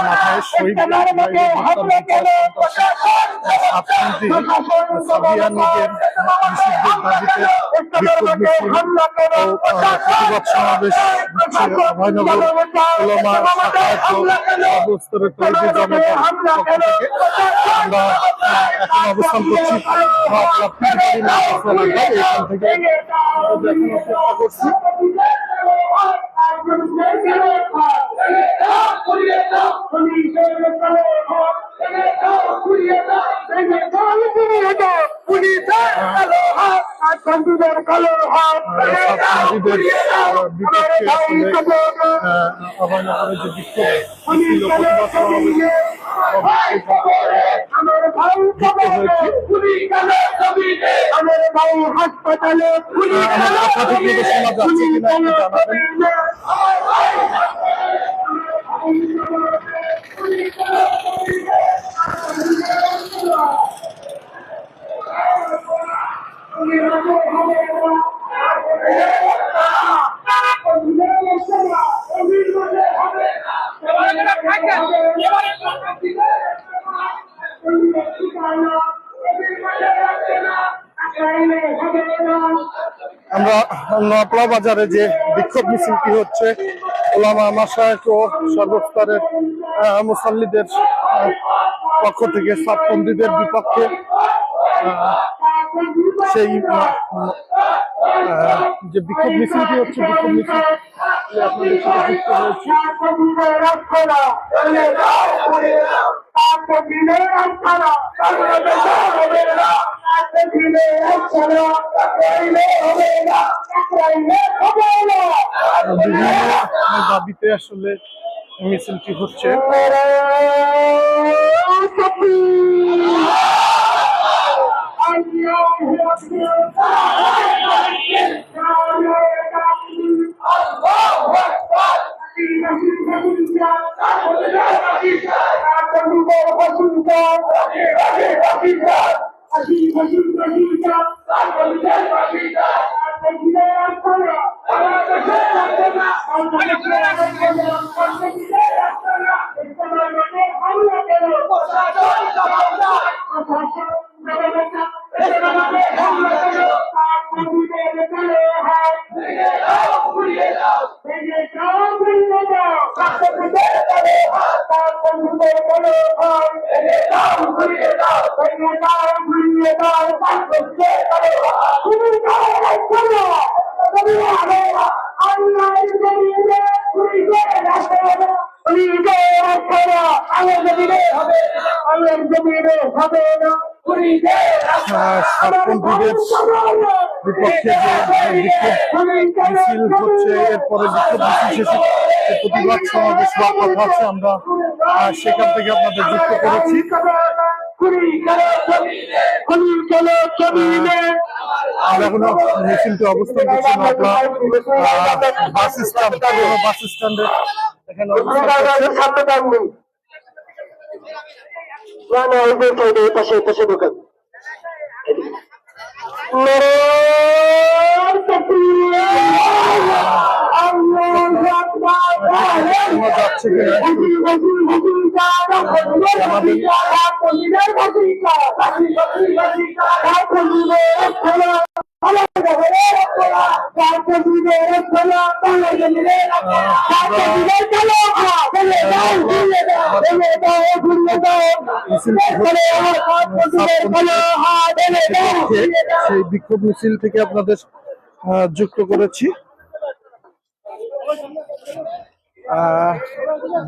মাথায় শহীদ সাবিয়ানীদের নিষিদ্ধের দাবিতে বিক্ষোভ মিছিল ও প্রতিবাদ সমাবেশ অভয়নগর উলামা শাখায়াত অবস্থানের তৈরি জনতার পক্ষ থেকে আমরা এখন অবস্থান করছি এখান থেকে দেখানোর চেষ্টা করছি। অভয়নগরের যে বিক্ষোভ হাসপাতালে শোনা যাচ্ছে কিনা জানাবেন। আমরা নকলা বাজারে যে বিক্ষোভ মিছিলটি হচ্ছে উলামা মাশায়েখ ও সর্বস্তরের মুসল্লিদের পক্ষ থেকে সাতপন্থীদের বিপক্ষে সেই যে বিক্ষোভ মিছিলটি হচ্ছে বিক্ষোভ মিছিল আপনাদের সাথে যুক্ত হয়েছি। বিভিন্ন দাবিতে আসলে মিছিলটি হচ্ছে। বিপক্ষে মিছিল হচ্ছে, এরপরে বিক্ষোভ মিছিল শেষে প্রতিবাদ সমাবেশ হওয়ার কথা আছে, আমরা সেখান থেকে আপনাদের যুক্ত করেছি। আমরা এখনো মিছিলটি অবস্থান করছি বাস স্ট্যান্ডে এখানে দোকান যাচ্ছে সেই বিক্ষোভ মিছিল থেকে আপনাদের যুক্ত করেছি।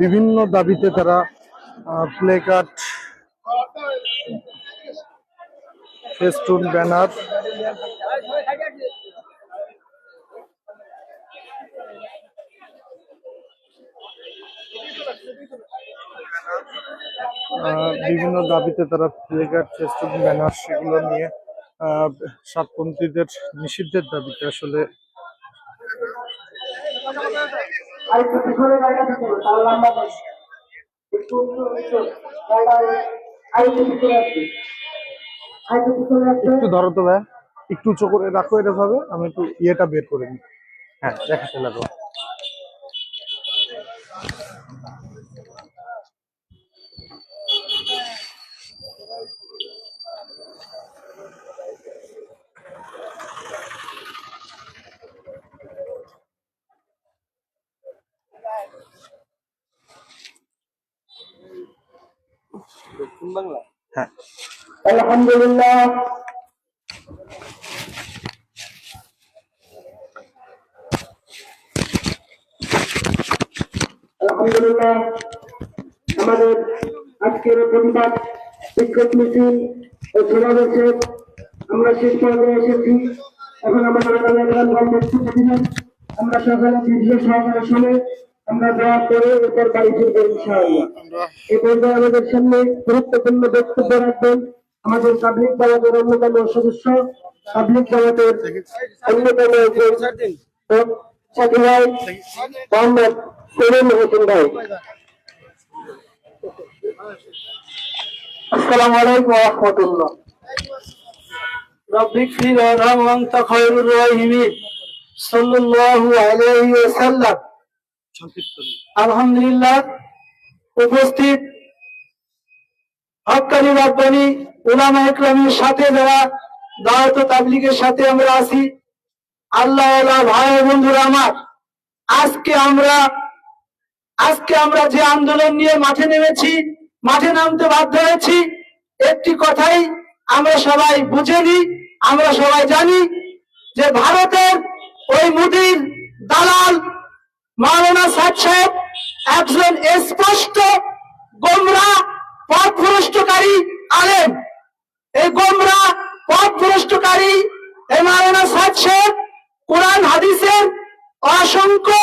বিভিন্ন দাবিতে তারা play card, festoon, banner festoon, banner সেগুলো নিয়ে সাতপন্থীদের নিষিদ্ধের দাবিতে আসলে একটু ধরো তো ভাই, একটু উঁচু করে রাখো, এটা ভাবে আমি একটু ইয়েটা বের করে নিই। হ্যাঁ, দেখাতে লাগো। হ্যাঁ, আলহামদুলিল্লাহ আলহামদুলিল্লাহ আমাদের আজকের প্রতিবাদ বিক্ষোভ মিছিল ও সমাবেশে আমরা শেষ পর্যায়ে এসেছি। এখন আমাদের আমরা সকালে দীর্ঘ সহকারে শুনে আমরা দোয়া করে এরপর বাড়ি ফিরবো ইনশাআল্লাহ। এ পর্যায়ে আমাদের সামনে গুরুত্বপূর্ণ বক্তব্য রাখবেন আমাদের পাবলিক দাওয়াতের অন্যতম সদস্য, পাবলিক দাওয়াতের অন্যতম একজন সাথী ভাই মোহাম্মদ সেলিম হোসেন ভাই। আসসালামু আলাইকুম ওয়া রাহমাতুল্লাহ। রব্বিক ফির ওয়া আনতা খায়রুর রাহিমিন সাল্লাল্লাহু আলাইহি ওয়াসাল্লাম। আলহামদুলিল্লাহ, উপস্থিত হক্কানি রাব্বানি উলামা ইকরামের সাথে যারা দাওয়াত ও তাবলীগের সাথে আমরা আছি, আল্লাহ ভাই বন্ধুরা আমার, আজকে আমরা যে আন্দোলন নিয়ে মাঠে নেমেছি, মাঠে নামতে বাধ্য হয়েছি, একটি কথাই আমরা সবাই বুঝেনি, আমরা সবাই জানি যে ভারতের ওই মুদির দালাল মাওলানা সাদ সাহেব একজন স্পষ্ট গোমরা পথভ্রষ্টকারী আলেম। এই গোমরা পথভ্রষ্টকারী এই মাওলানা সাদ সাহেব কোরআন হাদিসের অসংখ্য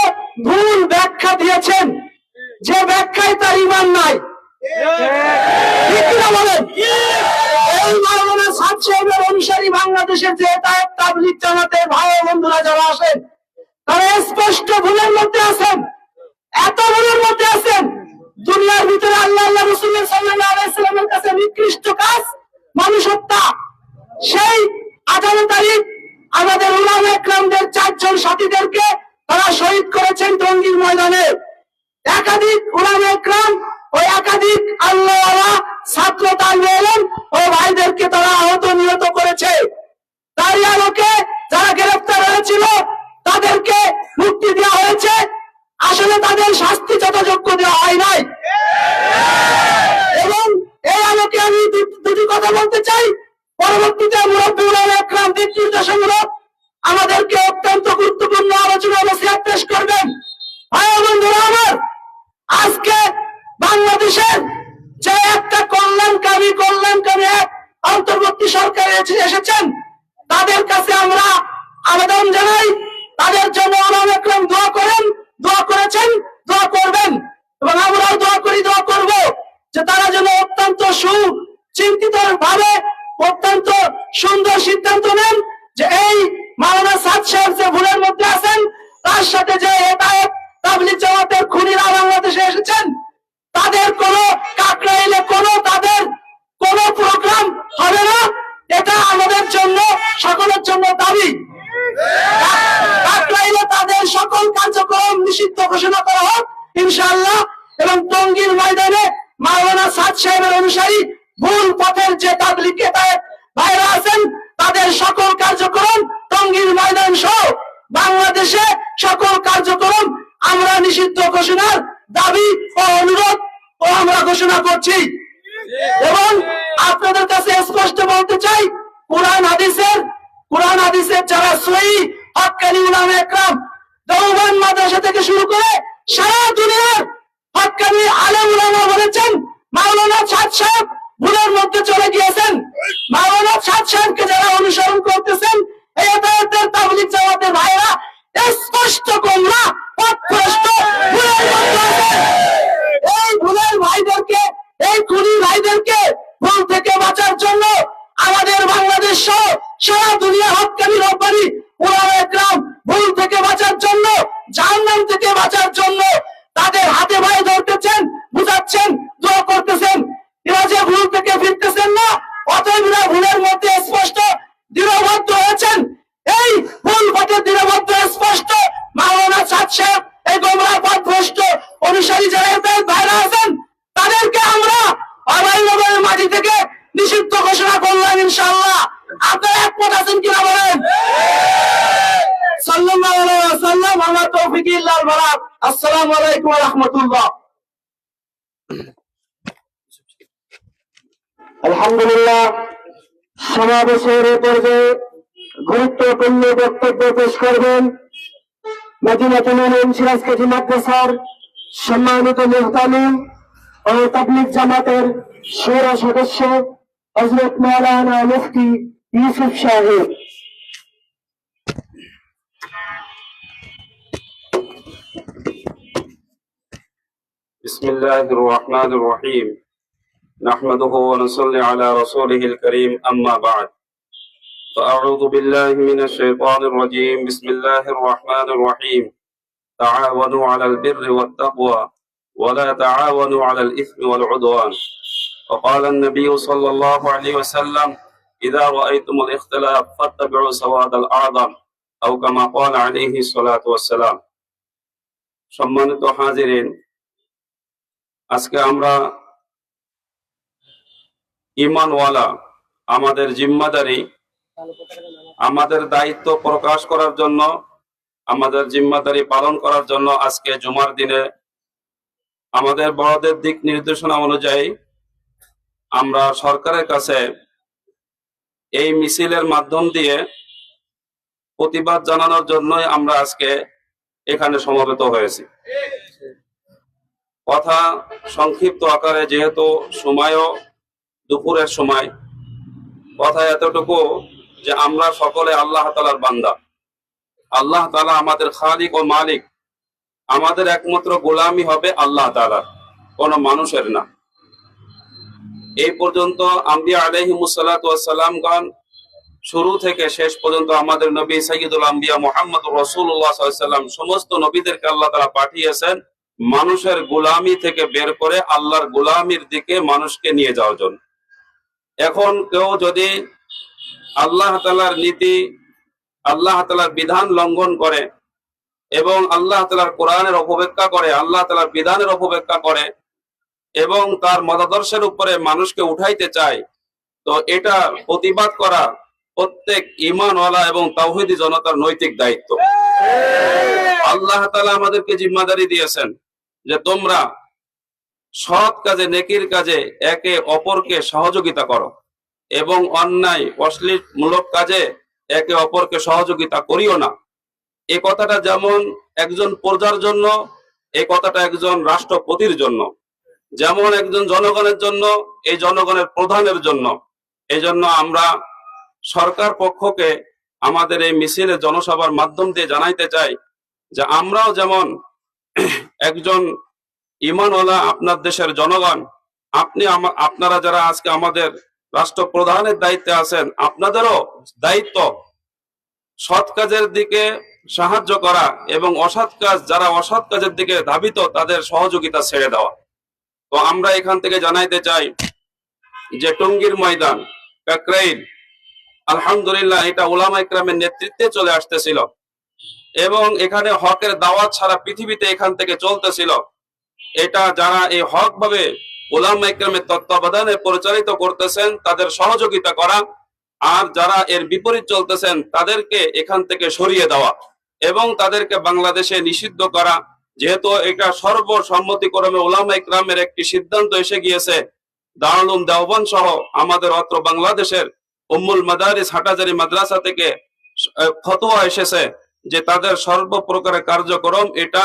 ভুল ব্যাখ্যা দিয়েছেন, যে ব্যাখ্যায় তার ঈমান নাই। ঠিক না বলেন? এই মাওলানা সাদ সাহেবের অনুসারী বাংলাদেশের যে তাবলীগ জামাতের ভাই বন্ধুরা যারা আছেন, তারা স্পষ্ট ভুলের মধ্যে আছেন, এত ভুলের মধ্যে আছেন। দুনিয়ার ভিতরে আল্লাহ রাসূল সাল্লাল্লাহু আলাইহি ওয়াসাল্লামের কাছে নিকৃষ্ট কাজ মানুষ হত্যা। সেই 18 তারিখ আমাদের উলামা ইকরামদের 4 জন সাথীদেরকে তারা শহীদ করেছেন টঙ্গীর ময়দানে। একাধিক উলামা ইকরাম ও একাধিক আল্লাহওয়ালা ছাত্র তালিবে ইলম ও ভাইদেরকে তারা আহত নিহত করেছে। তারই আলোকে যারা গ্রেফতার হয়েছিল তাদেরকে মুক্তি দেওয়া হয়েছে। আসলে তাদের শাস্তি যথাযোগ্য দেওয়া হয় নাই। এবং এই আলোকে আমি দুটি কথা বলতে চাই। পরবর্তীতে মুরব্বী উলামা ইকরাম দিক নির্দেশমূলক আমাদেরকে অত্যন্ত গুরুত্বপূর্ণ আলোচনা নসিহত পেশ করবেন। ভাই বন্ধুরা আমার, আজকে বাংলাদেশের যে একটা কল্যাণকামী এক অন্তর্বর্তী সরকার এসেছেন, তাদের কাছে আমরা আবেদন জানাই, তাদের জন্য উলামা ইকরাম দোয়া করেন, দোয়া করেছেন, দোয়া করবেন, এবং আমরাও দোয়া করি, দোয়া করব যে তারা যেন অত্যন্ত সুচিন্তিত ভাবে অত্যন্ত সুন্দর সিদ্ধান্ত নেন যে এই মাওলানা সাদ সাহেব যে ভুলের মধ্যে আছেন, তার সাথে যে হেদায়েত তাবলীগ জামাতের খুনিরা বাংলাদেশে এসেছেন, তাদের কোনো কাকরাইলে তাদের কোনো প্রোগ্রাম হবে না। এটা আমাদের জন্য, সকলের জন্য দাবি। কাকরাইলে তাদের সকল কার্যক্রম নিষিদ্ধ ঘোষণা করা হোক ইনশাআল্লাহ। এবং টঙ্গীর ময়দানে মাওলানা সাদ সাহেবের অনুসারী ভুল পথের যে তাবলীগ ভাইরা আছেন, তাদের সকল কার্যক্রম টঙ্গীর ময়দান সহ বাংলাদেশে সকল কার্যক্রম আমরা নিষিদ্ধ ঘোষণার দাবি ও অনুরোধ ও আমরা ঘোষণা করছি। এবং আপনাদের কাছে স্পষ্ট বলতে চাই, কোরআন হাদিসের যারা সহিহ হক্কানি উলামা ইকরাম দেওবন্দ মাদ্রাসা থেকে শুরু করে সারা দুনিয়ার হক্কানি আলেম উলামা বলেছেন মাওলানা সাদ সাহেব ভুলের মধ্যে চলে গিয়েছেন। মাওলানা সাদ সাহেবকে যারা অনুসরণ করতেছেন, এই হেদায়েতের তাবলীগ জামাতের ভাইরা স্পষ্ট গোমরা পথভ্রষ্ট ভুলের মধ্যে আছেন। এই ভুলের ভাইদেরকে, এই খুনি ভাইদেরকে ভুল থেকে বাঁচার জন্য আমাদের বাংলাদেশ সহ সারা দুনিয়া হক্কানি রব্বানি উলামা ইকরাম ভুল থেকে বাঁচার জন্য, জাহান্নাম থেকে বাঁচার জন্য তাদের হাতে পায়ে ধরতেছেন, বুঝাচ্ছেন, দোয়া করতেছেন। এরা যে ভুল থেকে ফিরতেছেন না, অতএব এরা ভুলের মধ্যে স্পষ্ট দৃঢ়বদ্ধ হয়েছেন। এই ভুল পথে দৃঢ়বদ্ধ স্পষ্ট মাওলানা সাদ সাহেব এই গোমরা অনুসারী যারা এদের ভাইরা আছেন তাদেরকে আমরা অবৈধভাবে মাটি থেকে নিষিদ্ধ ঘোষণা করলাম ইনশাআল্লাহ। আপনারা একমত আছেন কিনা বলেন? সাল্লাল্লাহু আলাইহি ওয়াসাল্লাম। আমার তৌফিক ইল্লাল বারাক। আসসালামু আলাইকুম ওয়া রাহমাতুল্লাহ। আলহামদুলিল্লাহ, সমাবেশের এ পর্যায়ে গুরুত্বপূর্ণ বক্তব্য পেশ করবেন মদিনাতুল উলুম সিরাজকাঠি মাদ্রাসার সম্মানিত মুহতামিম ও তাবলীগ জামাতের শুরা সদস্য হযরত মাওলানা মুফতি ইউসুফ সাহেব। بسم الله الرحمن الرحيم نحمده ونصلي على رسوله الكريم أما بعد فأعوذ بالله من الشيطان الرجيم بسم الله الرحمن الرحيم تعاونوا على البر والتقوى ولا تعاونوا على الإثم والعدوان وقال النبي صلى الله عليه وسلم إذا رأيتم الاختلاف فاتبعوا سواد الأعظم أو كما قال عليه الصلاة والسلام সম্মানিত হাজিরিন, আজকে আমরা ঈমানওয়ালা আমাদের জিম্মাদারি, আমাদের দায়িত্ব প্রকাশ করার জন্য, আমাদের জিম্মাদারি পালন করার জন্য আজকে জুমার দিনে আমাদের বড়দের দিক নির্দেশনা অনুযায়ী আমরা সরকারের কাছে এই মিছিলের মাধ্যম দিয়ে প্রতিবাদ জানানোর জন্যই আমরা আজকে এখানে সমবেত হয়েছি। কথা সংক্ষিপ্ত আকারে, যেহেতু সময়ও দুপুরের সময়, কথা এতটুকু যে আমরা সকলে আল্লাহ তাআলার বান্দা। আল্লাহ তাআলা আমাদের খালিক ও মালিক। আমাদের একমাত্র গোলামি হবে আল্লাহ তাআলার, কোন মানুষের না। এই পর্যন্ত আম্বিয়া আলাইহিমুস সালাতু ওয়াস সালামগণ শুরু থেকে শেষ পর্যন্ত আমাদের নবী সাইয়্যিদুল আম্বিয়া মুহাম্মদুর রাসূলুল্লাহ সাল্লাল্লাহু আলাইহি ওয়াসাল্লাম সমস্ত নবীদেরকে আল্লাহ তাআলা পাঠিয়েছেন মানুষের গোলামি থেকে বের করে আল্লাহর গোলামির দিকে মানুষকে নিয়ে যাওয়ার জন্য। এখন কেউ যদি আল্লাহ তাআলার নীতি, আল্লাহ তাআলার বিধান লঙ্ঘন করে এবং আল্লাহ তাআলার কোরআনের অপব্যাখ্যা করে, আল্লাহ তাআলার বিধানের অপব্যাখ্যা করে এবং তার মতাদর্শের উপরে মানুষকে উঠাইতে চায়, তো এটা প্রতিবাদ করা প্রত্যেক ঈমানওয়ালা এবং তাওহীদি জনতার নৈতিক দায়িত্ব। আল্লাহ তাআলা আমাদেরকে জিম্মাদারি দিয়েছেন যে তোমরা সৎ কাজে, নেকির কাজে একে অপরকে সহযোগিতা করো এবং অন্যায় অশ্লীলমূলক কাজে একে অপরকে সহযোগিতা করিও না। এই কথাটা যেমন একজন প্রজার জন্য, এই কথাটা একজন রাষ্ট্রপতির জন্য, যেমন একজন জনগণের জন্য, এই জনগণের প্রধানের জন্য। এই জন্য আমরা সরকার পক্ষকে আমাদের এই মিছিলে জনসভার মাধ্যম দিয়ে জানাইতে চাই যে আমরাও যেমন একজন ঈমানওয়ালা আপনার দেশের জনগণ, আপনারা যারা আজকে আমাদের রাষ্ট্রপ্রধানের দায়িত্বে আছেন, আপনাদেরও দায়িত্ব সৎ কাজের দিকে সাহায্য করা এবং অসৎ কাজ, যারা অসৎ কাজের দিকে ধাবিত তাদের সহযোগিতা ছেড়ে দেওয়া। তো আমরা এখান থেকে জানাইতে চাই যে টঙ্গীর ময়দান, কাকরাইল, আলহামদুলিল্লাহ এটা উলামা ইকরামের নেতৃত্বে চলে আসতেছিল এবং এখানে হকের দাওয়াত সারা পৃথিবীতে এখান থেকে চলতেছিল। এটা যারা এই হক ভাবে উলামা ইকরামের তত্ত্বাবধানে পরিচালিত করতেছেন তাদের সহযোগিতা করা, আর যারা এর বিপরীত চলতেছেন তাদেরকে এখান থেকে সরিয়ে দেওয়া এবং তাদেরকে বাংলাদেশে নিষিদ্ধ করা। যেহেতু এটা সর্বসম্মতিক্রমে উলামা ইকরামের একটি সিদ্ধান্ত এসে গিয়েছে, দারুল উলুম দেওবন্দ সহ আমাদের অত্র বাংলাদেশের উম্মুল মাদারিস হাটাজারি মাদ্রাসা থেকে ফতোয়া এসেছে যে তাদের সর্বপ্রকারের কার্যক্রম এটা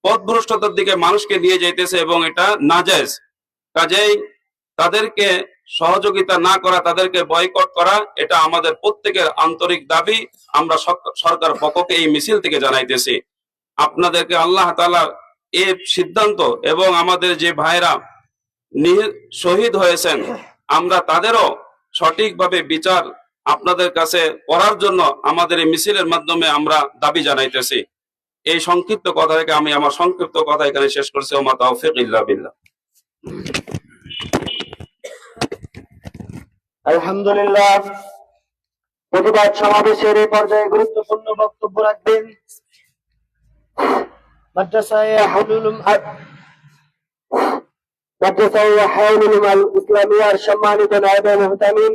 পথভ্রষ্টতার দিকে মানুষকে নিয়ে যাইতেছে এবং এটা নাজায়েজ। কাজেই তাদেরকে সহযোগিতা না করা, তাদেরকে বয়কট করা, এটা আমাদের প্রত্যেকের আন্তরিক দাবি। আমরা সরকার পক্ষকে এই মিছিল থেকে জানাইতেছি আপনাদেরকে আল্লাহ তাআলার এই সিদ্ধান্ত এবং আমাদের যে ভাইরা শহীদ হয়েছেন আমরা তাদেরও সঠিকভাবে বিচার আপনাদের কাছে করার জন্য আমাদের এই মিছিলের মাধ্যমে আমরা দাবি জানাইতেছি। এই সংক্ষিপ্ত কথা থেকে আমি আমার সংক্ষিপ্ত কথা এখানে শেষ করছি। ওমা তাওফীক ইল্লা বিল্লাহ। আলহামদুলিল্লাহ, প্রতিবাদ সমাবেশের এই পর্যায়ে গুরুত্বপূর্ণ বক্তব্য রাখবেন মাদ্রাসায়ে হুলুল মাদ্রাসা ও হাউলুল উমাল ইসলামিয়ার সম্মানিত নায়েবে মুহতামিম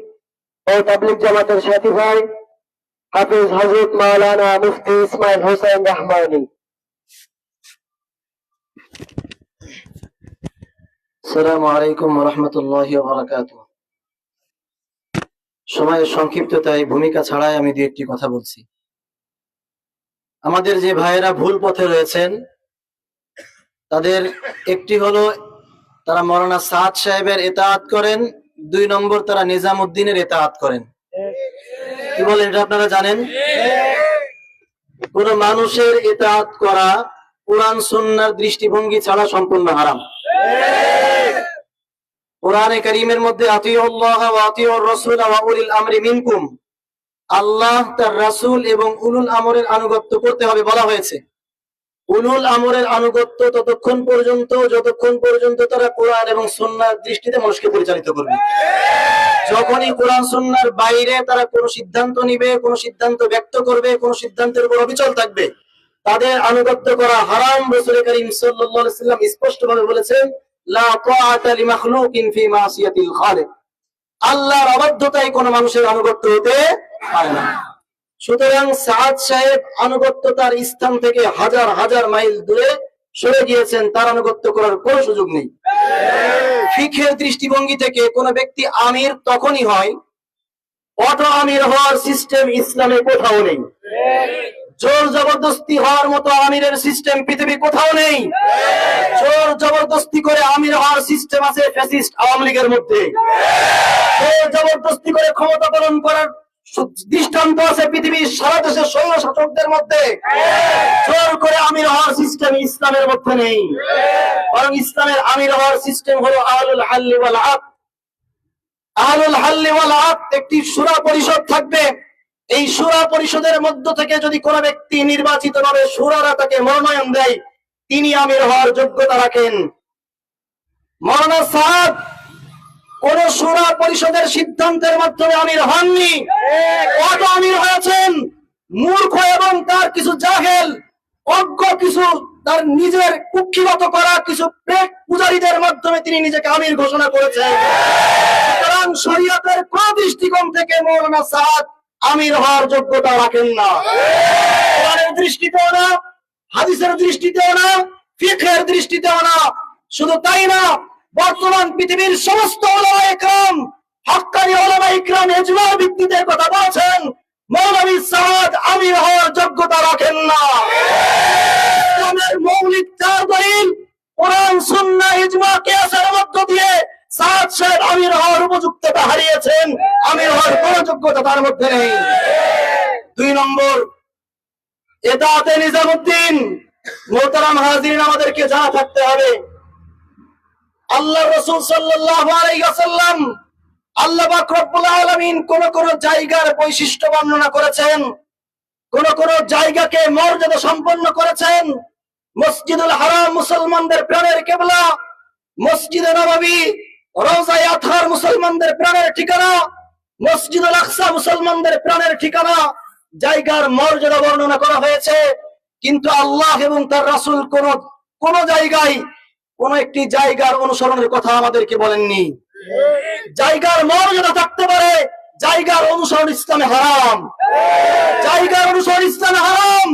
ও তাবলীগ জামাতের সাথী ভাই হাফিজ হযরত মাওলানা মুফতি ইসমাইল হোসেন রহমানী। আসসালামু আলাইকুম ওয়া রাহমাতুল্লাহি ওয়া বারাকাতুহু। সময়ের সংক্ষিপ্ততায় ভূমিকা ছাড়াই আমি দুই একটি কথা বলছি। আমাদের যে ভাইয়েরা ভুল পথে রয়েছেন তাদের একটি হলো তারা মাওলানা সাদ সাহেবের ইতাআত করেন, 2 নম্বর তারা নিজামউদ্দিনের ইতাআত করেন। কি বলেন এটা আপনারা জানেন? কোন মানুষের ইতাআত করা কোরআন সুন্নাহর দৃষ্টিভঙ্গি ছাড়া সম্পূর্ণ হারাম। কোরআনে কারীমের মধ্যে আতিউল্লাহ ওয়া আতিউর রাসূল ওয়া উলিল আমরি মিনকুম, আল্লাহ তার রাসূল এবং উলুল আমরের আনুগত্য করতে হবে বলা হয়েছে। উলুল আমরের আনুগত্য ততক্ষণ পর্যন্ত যতক্ষণ পর্যন্ত তারা কোরআন এবং সুন্নাহর দৃষ্টিতে মানুষকে পরিচালিত করবে। যখনই কোরআন সুন্নাহর বাইরে তারা কোনো সিদ্ধান্ত নিবে, কোনো সিদ্ধান্ত ব্যক্ত করবে, কোনো সিদ্ধান্তের উপর অবিচল থাকবে, তাদের আনুগত্য করা হারাম। রাসূল করিম সাল্লাল্লাহু আলাইহি ওয়াসাল্লাম স্পষ্টভাবে বলেছেন, লা তাআতা লিমাখলুকিন ফি মাসিয়াতিল খালিক, আল্লাহর অবাধ্যতায় কোনো মানুষের আনুগত্য হতে পারে না। সুতরাং সাদ সাহেব আনুগত্যতার স্থান থেকে হাজার হাজার মাইল দূরে সরে গিয়েছেন, তার আনুগত্য করার কোনো সুযোগ নেই। ফিকহের দৃষ্টিভঙ্গি থেকে কোন ব্যক্তি আমির তখনই হয়, অটো আমির হওয়ার সিস্টেম ইসলামে কোথাও নেই। জোর জবরদস্তি হওয়ার মতো আমিরের সিস্টেম পৃথিবী কোথাও নেই। জোর জবরদস্তি করে আমির হওয়ার সিস্টেম আছে ফ্যাসিস্ট আওয়ামী লীগের মধ্যে। জোর জবরদস্তি করে ক্ষমতা পালন করার দৃষ্টান্ত আছে পৃথিবীর সারা দেশের স্বৈর শাসকদের মধ্যে। জোর করে আমির হওয়ার সিস্টেম ইসলামের মধ্যে নেই, বরং ইসলামের আমির হওয়ার সিস্টেম হলো আহলুল হাল্লি ওয়াল আকদ। আহলুল হাল্লি ওয়াল আকদ একটি শূরা পরিষদ থাকবে। এই শূরা পরিষদের মধ্য থেকে যদি কোন ব্যক্তি নির্বাচিত ভাবে শূরারা তাকে মনোনয়ন দেয়, তিনি আমির হওয়ার যোগ্যতা রাখেন। মাওলানা সাদ কোন শূরা পরিষদের সিদ্ধান্তের মাধ্যমে আমির হননি, কত আমির হয়েছেন মূর্খ এবং তার কিছু জাহেল অজ্ঞ কিছু তার নিজের কুক্ষিগত করা কিছু পেট পূজারীদের মাধ্যমে তিনি নিজেকে আমির ঘোষণা করেছেন। সুতরাং শরীয়তের কোন দৃষ্টিকোণ থেকে মাওলানা সাদ আমির হওয়ার যোগ্যতা রাখেন না। কোরআনের দৃষ্টিতেও না, হাদিসের দৃষ্টিতেও না, ফিকহের দৃষ্টিতেও না। শুধু তাই না, বর্তমান পৃথিবীর সমস্ত উলামায়ে কেরাম, হক্কানি উলামায়ে কেরাম ইজমার ভিত্তিতে কথা বলছেন, মৌলভী সাদ আমির হওয়ার যোগ্যতা রাখেন না। ইসলামের মৌলিক 4 দলিল কোরআন, সুন্নাহ, ইজমা, কিয়াসের মধ্য দিয়ে সাদ সাহেব আমির হওয়ার উপযুক্ততা হারিয়েছেন। আমির হওয়ার কোনো যোগ্যতা তার মধ্যে নেই। 2 নম্বর, ইতাআতে নিজামউদ্দিন। মোহতারাম হাজিরিন, আমাদেরকে জানা থাকতে হবে আল্লাহ রাসূল সাল্লাল্লাহু আলাইহি ওয়াসাল্লাম, আল্লাহ পাক রব্বুল আলামিন কোন কোন জায়গার বৈশিষ্ট্য বর্ণনা করেছেন, কোন কোন জায়গাকে মর্যাদা সম্পন্ন করেছেন। মসজিদুল হারাম মুসলমানদের প্রাণের কিবলা, মসজিদে নববী, রওজায়ে আতহার মুসলমানদের প্রাণের ঠিকানা, মসজিদুল আকসা মুসলমানদের প্রাণের ঠিকানা। জায়গার মর্যাদা বর্ণনা করা হয়েছে, কিন্তু আল্লাহ এবং তার রাসূল কোন জায়গায় কোন একটি জায়গার অনুসরণের কথা আমাদেরকে বলেননি। জায়গার মর্যাদা থাকতে পারে, জায়গার অনুসরণ ইসলামে হারাম। জায়গার অনুসরণ ইসলামে হারাম,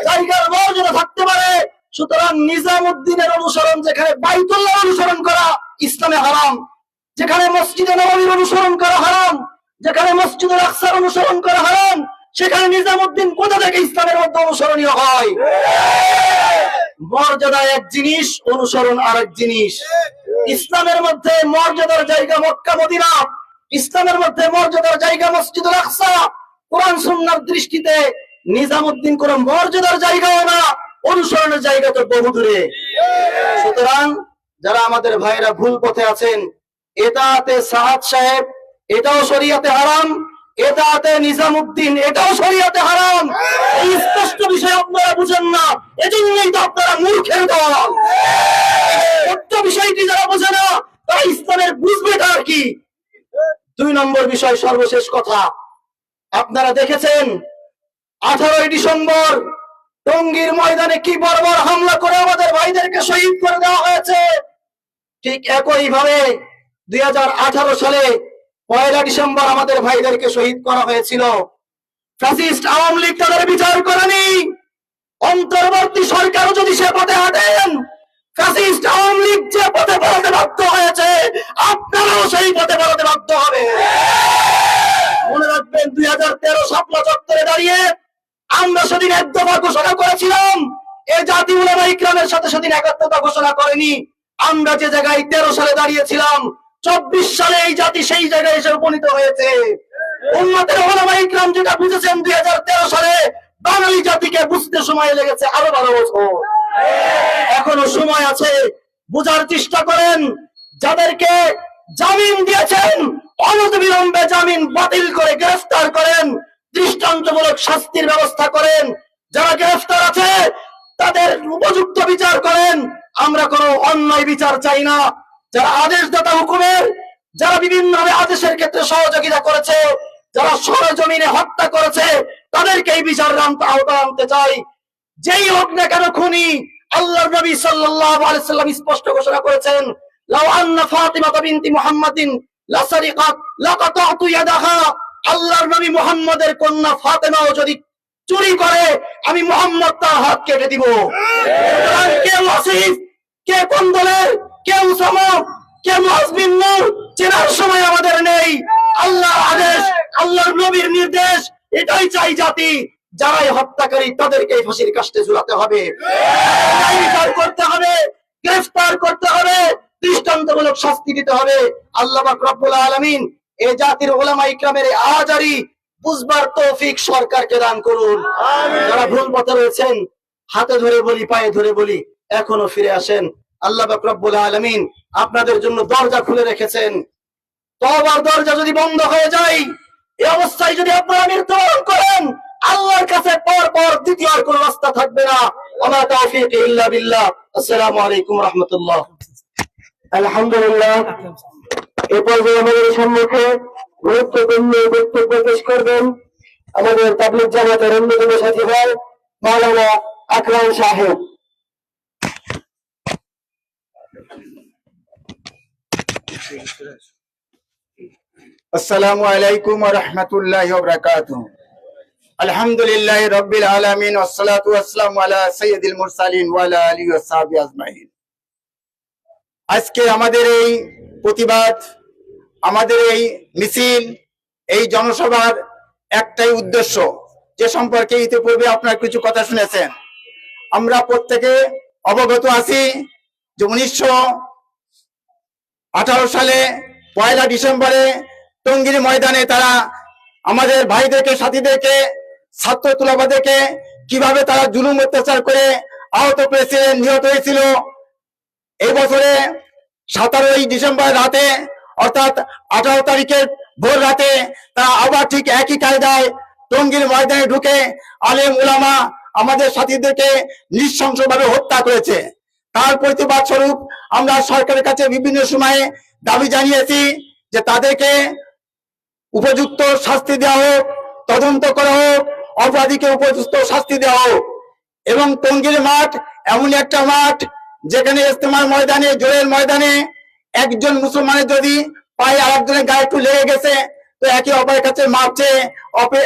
জায়গার মর্যাদা থাকতে পারে। সুতরাং নিজামউদ্দিনের অনুসরণ, যেখানে বাইতুল্লাহ অনুসরণ করা ইসলামে হারাম, যেখানে মসজিদে নববীর অনুসরণ করা হারাম, যেখানে মসজিদুল আকসার অনুসরণ করা হারাম, সেখানে নিজামউদ্দিন কোথা থেকে ইসলামের মধ্যে অনুসরণীয় হয়? মর্যাদা এক জিনিস, অনুসরণ আরেক জিনিস। ইসলামের মধ্যে মর্যাদার জায়গা মক্কা মদিনা, ইসলামের মধ্যে মর্যাদার জায়গা মসজিদুল আকসা। কোরআন সুন্নাহর দৃষ্টিতে নিজামউদ্দিন কোন মর্যাদার জায়গাও না, অনুসরণের জায়গা তো বহু দূরে। সুতরাং যারা আমাদের ভাইরা ভুল পথে আছেন, ইতাআতে সাদ সাহেব এটাও শরীয়তে হারাম, ইতাআতে নিজামউদ্দিন এটাও শরীয়তে হারাম। এই স্পষ্ট বিষয় আপনারা বুঝেন না, এজন্যই তো আপনারা মূর্খের দল। সত্য বিষয়টি যারা বোঝে না, তারা ইসলামের বুঝবেটা আর কি। 2 নম্বর বিষয়, সর্বশেষ কথা, আপনারা দেখেছেন 18ই ডিসেম্বর টঙ্গীর ময়দানে কি বর্বর হামলা করে আমাদের ভাইদেরকে শহীদ করে দেওয়া হয়েছে। ঠিক একই ভাবে 2018 সালে 1 ডিসেম্বর আমাদের ভাইদেরকে শহীদ করা হয়েছিল। ফ্যাসিস্ট আওয়ামী লীগ তাদের বিচার করেনি। অন্তর্বর্তী সরকারও যদি সে পথে হাঁটেন, ফ্যাসিস্ট আওয়ামী লীগ যে পথে বেরোতে বাধ্য হয়েছে, আপনারাও সেই পথে বেরোতে বাধ্য হবে। মনে রাখবেন 2013 শাপলা চত্বরে দাঁড়িয়ে আমরা সেদিন এক দফা ঘোষণা করেছিলাম। এই জাতি উলামা ইকরামের সাথে সেদিন একাত্মতা ঘোষণা করেনি। আমরা যে জায়গায় 13 সালে দাঁড়িয়েছিলাম, 24 সালে এই জাতি সেই জায়গায় এসে উপনীত হয়েছে। উম্মতের উলামা ইকরাম যেটা বুঝেছেন 2013 সালে, বাঙালি জাতিকে বুঝতে সময় লেগেছে আরো 12 বছর। এখনো সময় আছে, বুঝার চেষ্টা করেন। যাদেরকে জামিন দিয়েছেন, অনতিবিলম্বে জামিন বাতিল করে গ্রেফতার করেন, দৃষ্টান্তমূলক শাস্তির ব্যবস্থা করেন। যারা গ্রেফতার আছে তাদের উপযুক্ত বিচার করেন। আমরা কোনো অন্যায় বিচার চাই না। যারা আদেশদাতা হুকুমের, যারা বিভিন্নভাবে আদেশের ক্ষেত্রে সহযোগিতা করেছে, যারা সরজমিনে হত্যা করেছে, তাদেরকে এই বিচারের আওতায় আনতে চাই। যেই হোক না কেন খুনি, আল্লাহর নবী সাল্লাল্লাহু আলাইহি সাল্লাম স্পষ্ট ঘোষণা করেছেন, লাউ আন্না ফাতিমা বিনতি মুহাম্মাদিন লাসারিকাত লাকাতাতু ইয়াদাহা। আল্লাহর নবী মুহাম্মদের কন্যা ফাতেমাও যদি চুরি করে, আমি মুহাম্মদ তার হাত কেটে দিব। সুতরাং কে ওয়াসিফ, কে কোন দলের, কে উসামা, কে মুআজ বিন নূর চেনার সময় আমাদের নেই। আল্লাহর আদেশ, আল্লাহর নবীর নির্দেশ, এটাই চাই জাতি। যারাই হত্যাকারী তাদেরকে ফাঁসির কাস্টে ঝুলাতে হবে, বিচার করতে হবে, গ্রেফতার করতে হবে, দৃষ্টান্তমূলক শাস্তি দিতে হবে। আল্লাহ পাক রব্বুল আলামিন এই জাতির উলামা ইকরামের আজারি বুঝবার তৌফিক সরকারকে দান করুন। যারা ভুল পথে রয়েছেন, হাতে ধরে বলি, পায়ে ধরে বলি, এখনো ফিরে আসেন। আল্লাহ পাক রব্বুল আলামিন আপনাদের জন্য দরজা খুলে রেখেছেন। তওবার দরজা যদি বন্ধ হয়ে যায়, এই অবস্থায় যদি আপনারা মৃত্যুবরণ করেন, আল্লাহর কাছে পর দ্বিতীয় আর কোনো রাস্তা থাকবে না। ওয়া তাওফীক ইল্লা বিল্লাহ। আসসালামু আলাইকুম ওয়া রাহমাতুল্লাহ। আলহামদুলিল্লাহ। এ পর্যায়ে আমাদের সম্মুখে গুরুত্বপূর্ণ বক্তব্য পেশ করবেন আমাদের তাবলীগ জামাতের অন্যতম সাথী ভাই মাওলানা আকরাম সাহেব। আসসালামু আলাইকুম ওয়া রাহমাতুল্লাহি ওয়া বারাকাতুহু। আলহামদুলিল্লাহি রাব্বিল আলামিন ওয়াস সালাতু ওয়াস সালামু আলা সাইয়্যিদিল মুরসালিন ওয়া আলা আলিহি ওয়া সাহবিহি আজমাইন। আজকে আমাদের এই প্রতিবাদ, আমাদের এই মিছিল, এই জনসভার একটাই উদ্দেশ্য, যে সম্পর্কে ইতিপূর্বে আপনারা কিছু কথা শুনেছেন। আমরা প্রত্যেকে অবগত আছি যে 1918 সালে 1 ডিসেম্বরে টঙ্গীর ময়দানে তারা আমাদের ভাইদেরকে, সাথীদেরকে, ছাত্র তুলাবাদেরকে কিভাবে তারা জুলুম অত্যাচার করে আহত করেছিলেন, নিহত হয়েছিল। এই বছরে 17 ডিসেম্বর রাতে, অর্থাৎ 18 তারিখের ভোর রাতে তারা আবার ঠিক একই কায়দায় টঙ্গীর ময়দানে ঢুকে আলেম উলামা আমাদের সাথীদেরকে নৃশংসভাবে হত্যা করেছে। তার প্রতিবাদ স্বরূপ আমরা সরকারের কাছে বিভিন্ন সময়ে দাবি জানিয়েছি যে তাদেরকে উপযুক্ত শাস্তি দেওয়া হোক, তদন্ত করা হোক, অপরাধীকে উপযুক্ত শাস্তি দেওয়া হোক। এবং টঙ্গীর মাঠ এমন একটা মাঠ যেখানে ইজতেমার ময়দানে, জোরের ময়দানে একজন মুসলমানের যদি পায়ে আরেকজনের গায়ে একটু লেগে গেছে, তো একে অপরের কাছে মারছে,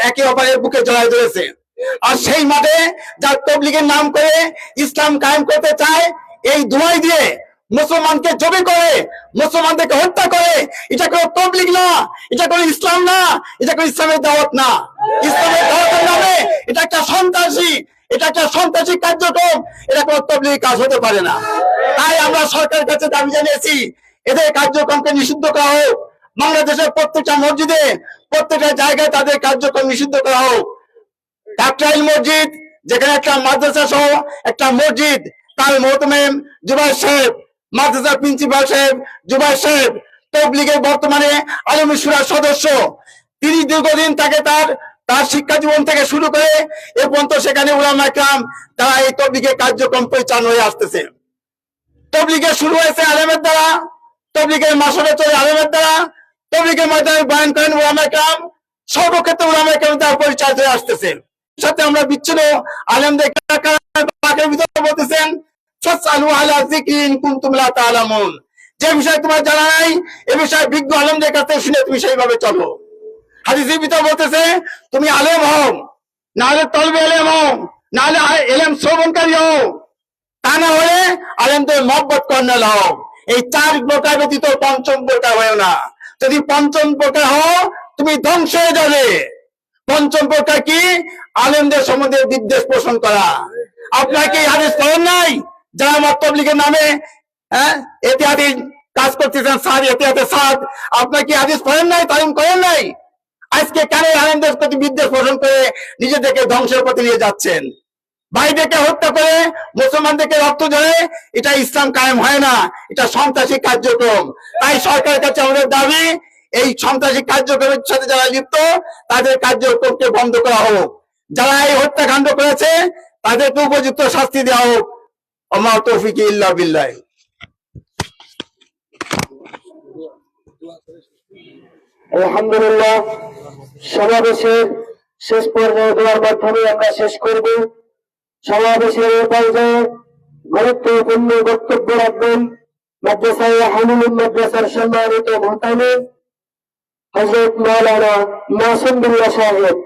একে অপরের বুকে জড়ায় ধরেছে। আর সেই মাঠে যার তাবলীগের নাম করে ইসলাম কায়েম করতে চায়, এই দুয়াই দিয়ে মুসলমানকে জবি করে, মুসলমানদেরকে হত্যা করে, এটা কোনো তাবলীগ না, এটা কোনো ইসলাম না, এটা কোনো ইসলামের দাওয়াত না। ইসলামের দাওয়াতের নামে এটা একটা সন্ত্রাসী, এটা একটা সন্ত্রাসী কার্যক্রম, এটা কোনো তাবলীগের কাজ হতে পারে না। তাই আমরা সরকারের কাছে দাবি জানিয়েছি এদের কার্যক্রমকে নিষিদ্ধ করা হোক। বাংলাদেশের প্রত্যেকটা মসজিদে, প্রত্যেকটা জায়গায় তাদের কার্যক্রম নিষিদ্ধ করা হোক। কাকরাইল মসজিদ, যেখানে একটা মাদ্রাসা সহ একটা মসজিদ, তার মোহতমেম জুবাইর সাহেব, মাদ্রাসার প্রিন্সিপাল সাহেব জুবাইর সাহেব তাবলীগের বর্তমানে আলেমী শুরার সদস্য। তিনি দীর্ঘদিন তাকে তার শিক্ষা জীবন থেকে শুরু করে এ পর্যন্ত সেখানে উলামা ইকরাম তারা এই তাবলীগের কার্যক্রম পরিচালনা হয়ে আসতেছে। তাবলীগের শুরু হয়েছে আলেমের দ্বারা, তাবলীগের মাসরে চলে আলেমের দ্বারা, তাবলীগের ময়দানে বয়ান করেন উলামা ইকরাম, সর্বক্ষেত্রে উলামা ইকরাম তারা পরিচালিত হয়ে আসতেছে। সাথে আমরা বিচ্ছিন্ন আলেমদের ভিতরে বলতেছেন ফাসআলু আলা যিকরি ইন কুনতুম লা তা'লামুন, যে বিষয়ে তোমার জানা নাই এ বিষয়ে বিজ্ঞ আলেমদের কাছে শুনে তুমি সেইভাবে চলো। হাদিসের ভিতর বলতেছে তুমি আলেম হও, নাহলে তলবে এলেম হও, নাহলে এলেম শ্রবণকারী হও, তা না হলে আলেমদের মহব্বত কর্নেল হও। এই 4 প্রকার ব্যতীত পঞ্চম প্রকার হয় না। যদি পঞ্চম প্রকার হও তুমি ধ্বংস হয়ে যাবে। পঞ্চম প্রকার কি? আলেমদের সম্বন্ধে বিদ্বেষ পোষণ করা। আপনার কি হাদিস পড়েন নাই? যারা তাবলীগের নামে এতিহাদি কাজ করতেছেন, স্যার এতিহাদে সাদ, আপনার কি হাদিস পড়েন নাই, তালিম করেন নাই? আজকে কেন আলেমদের প্রতি বিদ্বেষ পোষণ করে নিজেদেরকে ধ্বংসের পথে নিয়ে যাচ্ছেন? ভাইদেরকে হত্যা করে মুসলমানদেরকে রক্ত ঝরে, এটা ইসলাম কায়েম হয় না, এটা সন্ত্রাসী কার্যক্রম। তাই সরকারের কাছে আমাদের দাবি, এই সন্ত্রাসী কার্যক্রমের সাথে যারা লিপ্ত তাদের কার্যক্রমকে বন্ধ করা হোক। যারা এই হত্যাকাণ্ড করেছে তাদেরকে উপযুক্ত শাস্তি দেওয়া হোক। ওমা তৌফিক ইল্লা বিল্লাহ। আলহামদুলিল্লাহ, সমাবেশের শেষ পর্যায়ে দেওয়ার মাধ্যমে আমরা শেষ করব। সমাবেশের এই পর্যায়ে গুরুত্বপূর্ণ বক্তব্য রাখবেন মাদ্রাসায় হামিলুল মাদ্রাসার সম্মানিত মুহতামিম হযরত মাওলানা মাসুম বিল্লাহ সাহেব।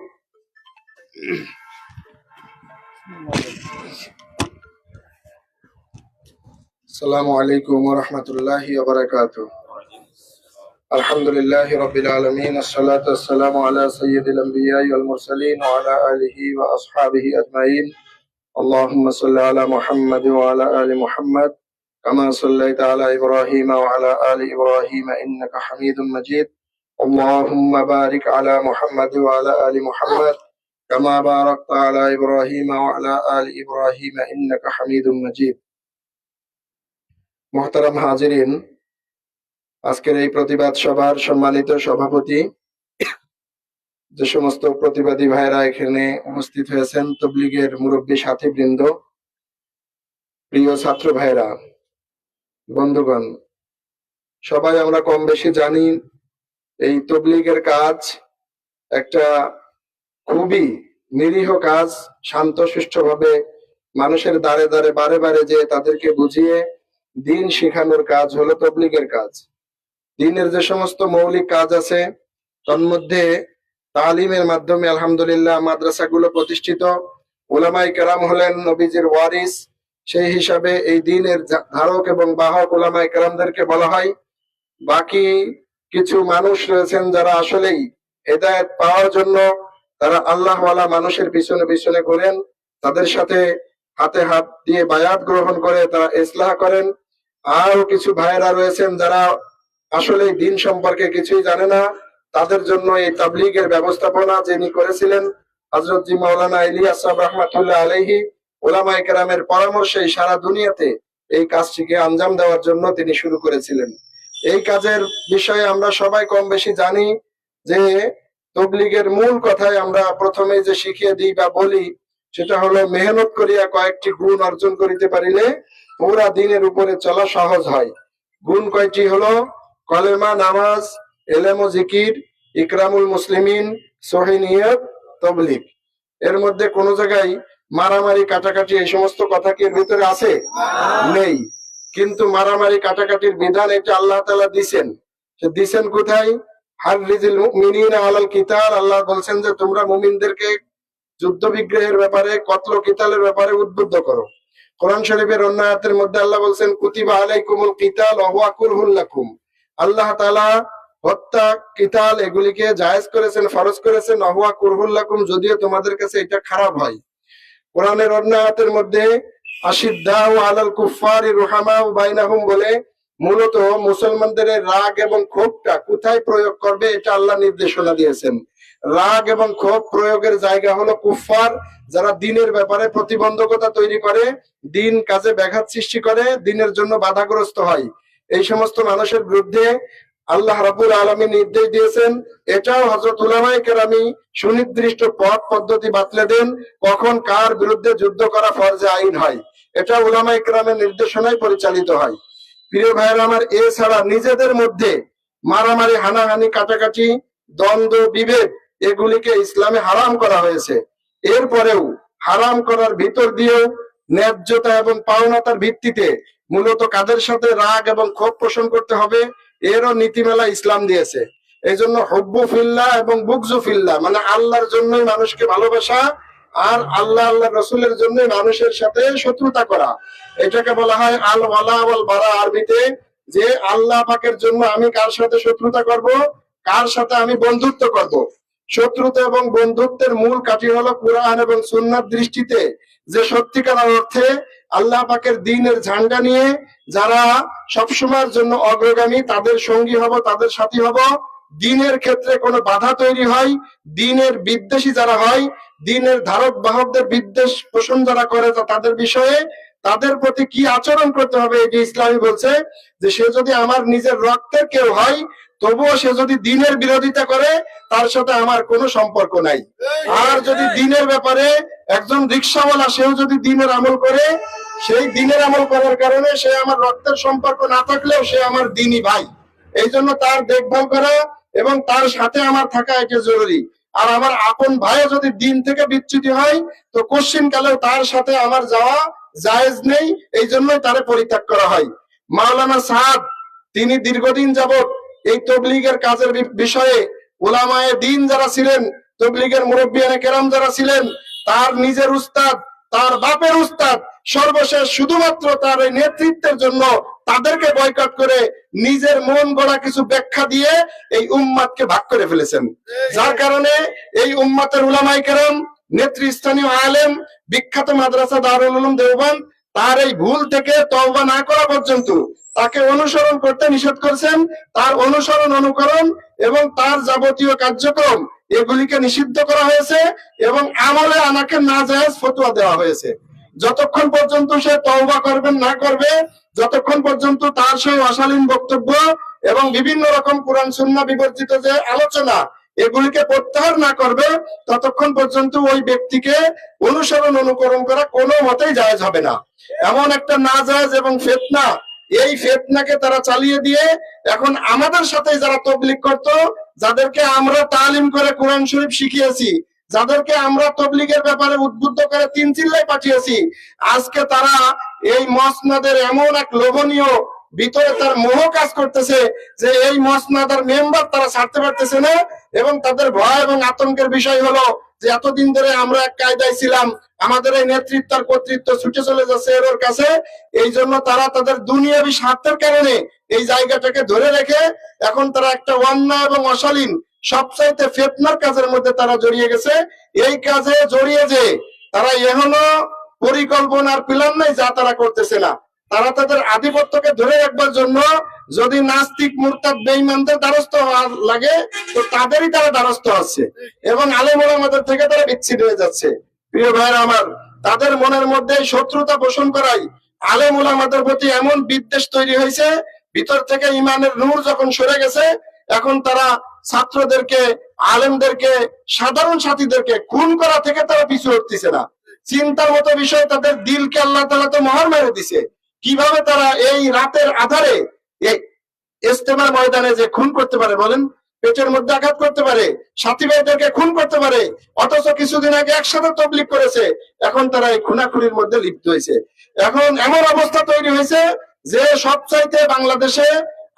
আসসালামু আলাইকুম ওয়া রাহমাতুল্লাহি ওয়া বারাকাতুহু। আলহামদুলিল্লাহি রাব্বিল আলামিন, আসসালাতু ওয়াসসালামু আলা সাইয়্যিদিল আমবিয়াই ওয়াল মুরসালিন ওয়া আলা আলিহি ওয়া আসহাবিহি আজমাইন। আল্লাহুম্মা সাল্লি আলা মুহাম্মাদ ওয়া আলা আলি মুহাম্মাদ কামা সাল্লাইতা আলা ইব্রাহিম ওয়া আলা আলি ইব্রাহিম ইন্নাকা হামিদুম মাজিদ। আল্লাহুম্মা বারিক আলা মুহাম্মাদ ওয়া আলা আলি মুহাম্মাদ কামা বারাকতা আলা ইব্রাহিম ওয়া আলা আলি ইব্রাহিম ইন্নাকা হামিদুম মাজিদ। মুহতারাম হাজিরিন, আজকের এই প্রতিবাদ সভার সম্মানিত সভাপতি, যে সমস্ত প্রতিবাদী ভাইরা এখানে উপস্থিত হয়েছেন, তবলিগের মুরব্বী সাথীবৃন্দ, প্রিয় ছাত্র ভাইরা, বন্ধুগণ, সবাই আমরা কম বেশি জানি এই তবলিগের কাজ একটা খুবই নিরীহ কাজ। শান্ত সুষ্ঠুভাবে মানুষের দ্বারে দ্বারে বারে বারে যে তাদেরকে বুঝিয়ে দিন শেখানোর কাজ হলো তবলিগের কাজ। দিনের যে সমস্ত মৌলিক কাজ আছে তন্মধ্যে তালিমের মাধ্যমে আলহামদুলিল্লাহ মাদ্রাসাগুলো প্রতিষ্ঠিত। উলামায়ে কেরাম হলেন নবীজির ওয়ারিস, সেই হিসাবে এই দিনের ধারক এবং বাহক উলামায়ে কেরামদেরকে বলা হয়। বাকি কিছু মানুষ রয়েছেন যারা আসলেই হেদায়েত পাওয়ার জন্য তারা আল্লাহওয়ালা মানুষের পিছনে পিছনে ঘোরেন, তাদের সাথে হাতে হাত দিয়ে বায়াত গ্রহণ করে তারা ইসলাহ করেন। আরো কিছু ভাইয়েরা রয়েছেন যারা আসলে দিন সম্পর্কে কিছুই জানে না, তাদের জন্য এই তাবলীগের ব্যবস্থাপনা যিনি করেছিলেন হযরত জি মাওলানা ইলিয়াস সাহেব রাহমাতুল্লাহ আলাইহি, উলামায়ে কেরামের পরামর্শে সারা দুনিয়াতে এই কাজটিকে আঞ্জাম দেওয়ার জন্য তিনি শুরু করেছিলেন। এই কাজের বিষয়ে আমরা সবাই কম বেশি জানি যে তবলীগের মূল কথায় আমরা প্রথমে যে শিখিয়ে দিই বা বলি সেটা হলো মেহনত করিয়া কয়েকটি গুণ অর্জন করিতে পারিলে পুরা দিনের উপরে চলা সহজ হয়। গুণ কয়টি হলো? কলেমা, নামাজ, এলেম ও জিকির, ইকরামুল মুসলিমিন, সহি নিয়ত, তবলিগ। এর মধ্যে কোন জায়গায় মারামারি কাটাকাটি এই সমস্ত কথা কি এর ভিতরে আছে? নেই। কিন্তু মারামারি কাটাকাটির বিধান এটা আল্লাহ তাআলা দিছেন। সে দিছেন কোথায়? হাররিজিল মুমিনিনা আলাল কিতাল। আল্লাহ বলছেন যে তোমরা মুমিনদেরকে যুদ্ধ বিগ্রহের ব্যাপারে, কতল কিতালের ব্যাপারে উদ্বুদ্ধ করো। কোরআন শরীফের অন্য আয়াতের মধ্যে আল্লাহ বলছেন কুতিবা আলাইকুমুল কিতাল ওয়া হুয়া কুরহুল লাকুম। আল্লাহ তাআলা হত্যা, কিতাল এগুলিকে জায়েজ করেছেন, ফরজ করেছেন, ওয়া হুয়া কুরহুল লাকুম, যদিও তোমাদের কাছে এটা খারাপ হয়। কোরআনের অন্য আয়াতের মধ্যে আশিদ্দাউ আলাল কুফফারি রুহামাউ বাইনাহুম বলে মূলত মুসলমানদের রাগ এবং ক্ষোভটা কোথায় প্রয়োগ করবে এটা আল্লাহ নির্দেশনা দিয়েছেন। রাগ এবং ক্ষোভ প্রয়োগের জায়গা হলো কুফফার, যারা দিনের ব্যাপারে প্রতিবন্ধকতা তৈরি করে, দিন কাজে ব্যাঘাত সৃষ্টি করে, দিনের জন্য বাধাগ্রস্ত হয়। এই সমস্ত মানুষের বিরুদ্ধে আল্লাহ রাব্বুল আলামিন নির্দেশ দিয়েছেন। এটাও হযরত উলামায়ে কেরামি সুনির্দিষ্ট পথ পদ্ধতি বাতলে দেন কখন কার বিরুদ্ধে যুদ্ধ করা ফরজে আইন হয়। এটা উলামায়ে কেরামের নির্দেশনায় পরিচালিত হয়। প্রিয় ভাইয়েরা আমার, এছাড়া নিজেদের মধ্যে মারামারি, হানাহানি, কাটাকাটি, দ্বন্দ্ব, বিভেদ এগুলিকে ইসলামে হারাম করা হয়েছে। এরপরেও হারাম করার ভিতর দিয়েও ন্যায্যতা এবং পাওনাতার ভিত্তিতে মূলত কাদের সাথে রাগ এবং ক্ষোভ পোষণ করতে হবে এরও নীতিমালা ইসলাম দিয়েছে। এই জন্য হব্বু ফিল্লাহ এবং বুগজু ফিল্লাহ, মানে আল্লাহর জন্যই মানুষকে ভালোবাসা আর আল্লাহ আল্লাহ রসুলের জন্যই মানুষের সাথে শত্রুতা করা। এটাকে বলা হয় আল ওয়ালা ওয়াল বারা আরবিতে, যে আল্লাহ পাকের জন্য আমি কার সাথে শত্রুতা করব, কার সাথে আমি বন্ধুত্ব করব। শত্রুতা এবং বন্ধুত্বের মূল কাঠি হলো কুরআন এবং সুন্নাহর দৃষ্টিতে যে সত্যিকার অর্থে আল্লাহ পাকের দ্বীনের ঝান্ডা নিয়ে যারা সবসময়ের জন্য অগ্রগামী, তাদের সঙ্গী হব, তাদের সাথী হব। দ্বীনের ক্ষেত্রে কোনো বাধা তৈরি হয়, দ্বীনের বিদ্বেষী যারা হয়, দ্বীনের ধারক বাহকদের বিদ্বেষ পোষণ যারা করে, তাদের বিষয়ে তাদের প্রতি কি আচরণ করতে হবে এই যে ইসলামী বলছে যে সে যদি আমার নিজের রক্তের কেউ হয় তবুও সে যদি দ্বীনের বিরোধিতা করে তার সাথে আমার কোনো সম্পর্ক নাই। আর যদি দ্বীনের ব্যাপারে একজন রিকশাওয়ালা সেও যদি দ্বীনের আমল করে, সেই দ্বীনের আমল করার কারণে সে আমার রক্তের সম্পর্ক না থাকলেও সে আমার দ্বীনী ভাই। এই জন্য তার দেখভাল করা এবং তার সাথে আমার থাকা এটা জরুরি। আর আমার আপন ভাইও যদি দ্বীন থেকে বিচ্যুত হয় তো কোশ্চিন কালেও তার সাথে আমার যাওয়া জায়েজ নেই, এই জন্যই তারে পরিত্যাগ করা হয়। মাওলানা সাদ তিনি দীর্ঘদিন যাবত এই তবলিগের কাজের বিষয়ে উলামায়ে দ্বীন যারা ছিলেন, তবলিগের মুরব্বিয়ানে কেরাম যারা ছিলেন, তার নিজের উস্তাদ, তার বাপের উস্তাদ, সর্বশেষ শুধুমাত্র তার এই নেতৃত্বের জন্য তাদেরকে বয়কট করে নিজের মন গড়া কিছু ব্যাখ্যা দিয়ে এই উম্মাদকে ভাগ করে ফেলেছেন। যার কারণে এই উম্মাতের উলামায়ে কেরাম, নেতৃস্থানীয় আলেম, বিখ্যাত মাদ্রাসা দারুল উলুম দেওবন্দ তার এই ভুল থেকে তওবা না করা পর্যন্ত তাকে অনুসরণ করতে নিষেধ করেছেন। তার অনুসরণ, অনুকরণ এবং তার যাবতীয় কার্যক্রম এগুলিকে নিষিদ্ধ করা হয়েছে এবং আমলে আনাকে নাজায়েজ ফতোয়া দেওয়া হয়েছে। যতক্ষণ পর্যন্ত সে তওবা করবেন না করবে, যতক্ষণ পর্যন্ত তার সেই অশালীন বক্তব্য এবং বিভিন্ন রকম কোরআন সুন্নাহ বিবর্জিত যে আলোচনা এগুলিকে প্রত্যাহার না করবে, ততক্ষণ পর্যন্ত ওই ব্যক্তিকে অনুসরণ অনুকরণ করা কোনো মতেই জায়েজ হবে না। এমন একটা নাজায়েজ এবং ফিতনা, এই ফিতনাকে তারা চালিয়ে দিয়ে এখন আমাদের সাথে যারা তবলিগ করতো, যাদেরকে আমরা তালিম করে কোরআন শরীফ শিখিয়েছি, যাদেরকে আমরা তবলিগের ব্যাপারে উদ্বুদ্ধ করে 3 চিল্লায় পাঠিয়েছি, আজকে তারা এই মসনদের এমন এক লোভনীয় ভিতরে তার মোহ কাজ করতেছে যে এই মসনদের মেম্বার তারা ছাড়তে পারতেছে না। এবং তাদের ভয় এবং আতঙ্কের বিষয় হলো যে এতদিন ধরে আমরা এক কায়দায় ছিলাম, আমাদের এই নেতৃত্ব আর কর্তৃত্ব ছুটে চলে যাচ্ছে এর কাছে। এই জন্য তারা তাদের দুনিয়াবী স্বার্থের কারণে এই জায়গাটাকে ধরে রেখে এখন তারা একটা অন্যায় এবং অশালীন সবচাইতে ফিতনার কাজের মধ্যে তারা জড়িয়ে গেছে। এই কাজে জড়িয়ে যে তারা এখনো পরিকল্পনার প্ল্যান নাই, যা তারা করতেছে না। তারা তাদের আধিপত্যকে ধরে রাখবার জন্য যদি নাস্তিক মুরতাদ বেঈমানদের দ্বারস্থ হওয়া লাগে তো তাদেরই তারা দ্বারস্থ হচ্ছে এবং আলেম ওলামাদের থেকে তারা বিচ্ছিন্ন হয়ে যাচ্ছে। প্রিয় ভাইরা আমার, তাদের মনের মধ্যে শত্রুতা পোষণ করাই আলেম ওলামাদের প্রতি এমন বিদ্বেষ তৈরি হয়েছে, ভিতর থেকে ইমানের নূর যখন সরে গেছে, এখন তারা ছাত্রদেরকে, আলেমদেরকে, সাধারণ সাথীদেরকে খুন করা থেকে তারা পিছু হটতেছে না। চিন্তার মতো বিষয়, তাদের দিলকে আল্লাহ তাআলা তো মোহর মেরে দিছে। কিভাবে তারা এই রাতের আধারে ইজতেমার ময়দানে যে খুন করতে পারে বলেন, পেটের মধ্যে আঘাত করতে পারে, সাথী ভাইদেরকে খুন করতে পারে, অথচ কিছুদিন আগে একসাথে তবলিগ করেছে, এখন তারা এই খুনাখুনির মধ্যে লিপ্ত হয়েছে। এখন এমন অবস্থা তৈরি হয়েছে যে সবচাইতে বাংলাদেশে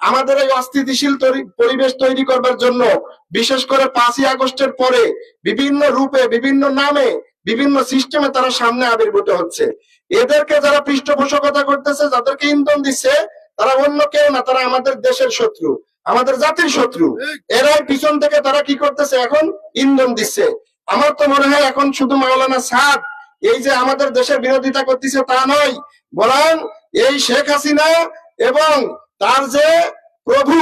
আমাদের এই অস্থিতিশীল পরিবেশ তৈরি করবার জন্য, বিশেষ করে 5ই আগস্টের পরে বিভিন্ন রূপে, বিভিন্ন নামে, বিভিন্ন সিস্টেমে তারা সামনে আবির্ভূত হচ্ছে। এদেরকে যারা পৃষ্ঠপোষকতা করতেছে, যাদেরকে ইন্ধন দিচ্ছে, তারা অন্য কেউ না, তারা আমাদের দেশের শত্রু, আমাদের জাতির শত্রু। এরাই পিছন থেকে তারা কি করতেছে, এখন ইন্ধন দিচ্ছে। আমার তো মনে হয় এখন শুধু মাওলানা সাদ এই যে আমাদের দেশের বিরোধিতা করতেছে তা নয়, বরং এই শেখ হাসিনা এবং তার যে প্রভু,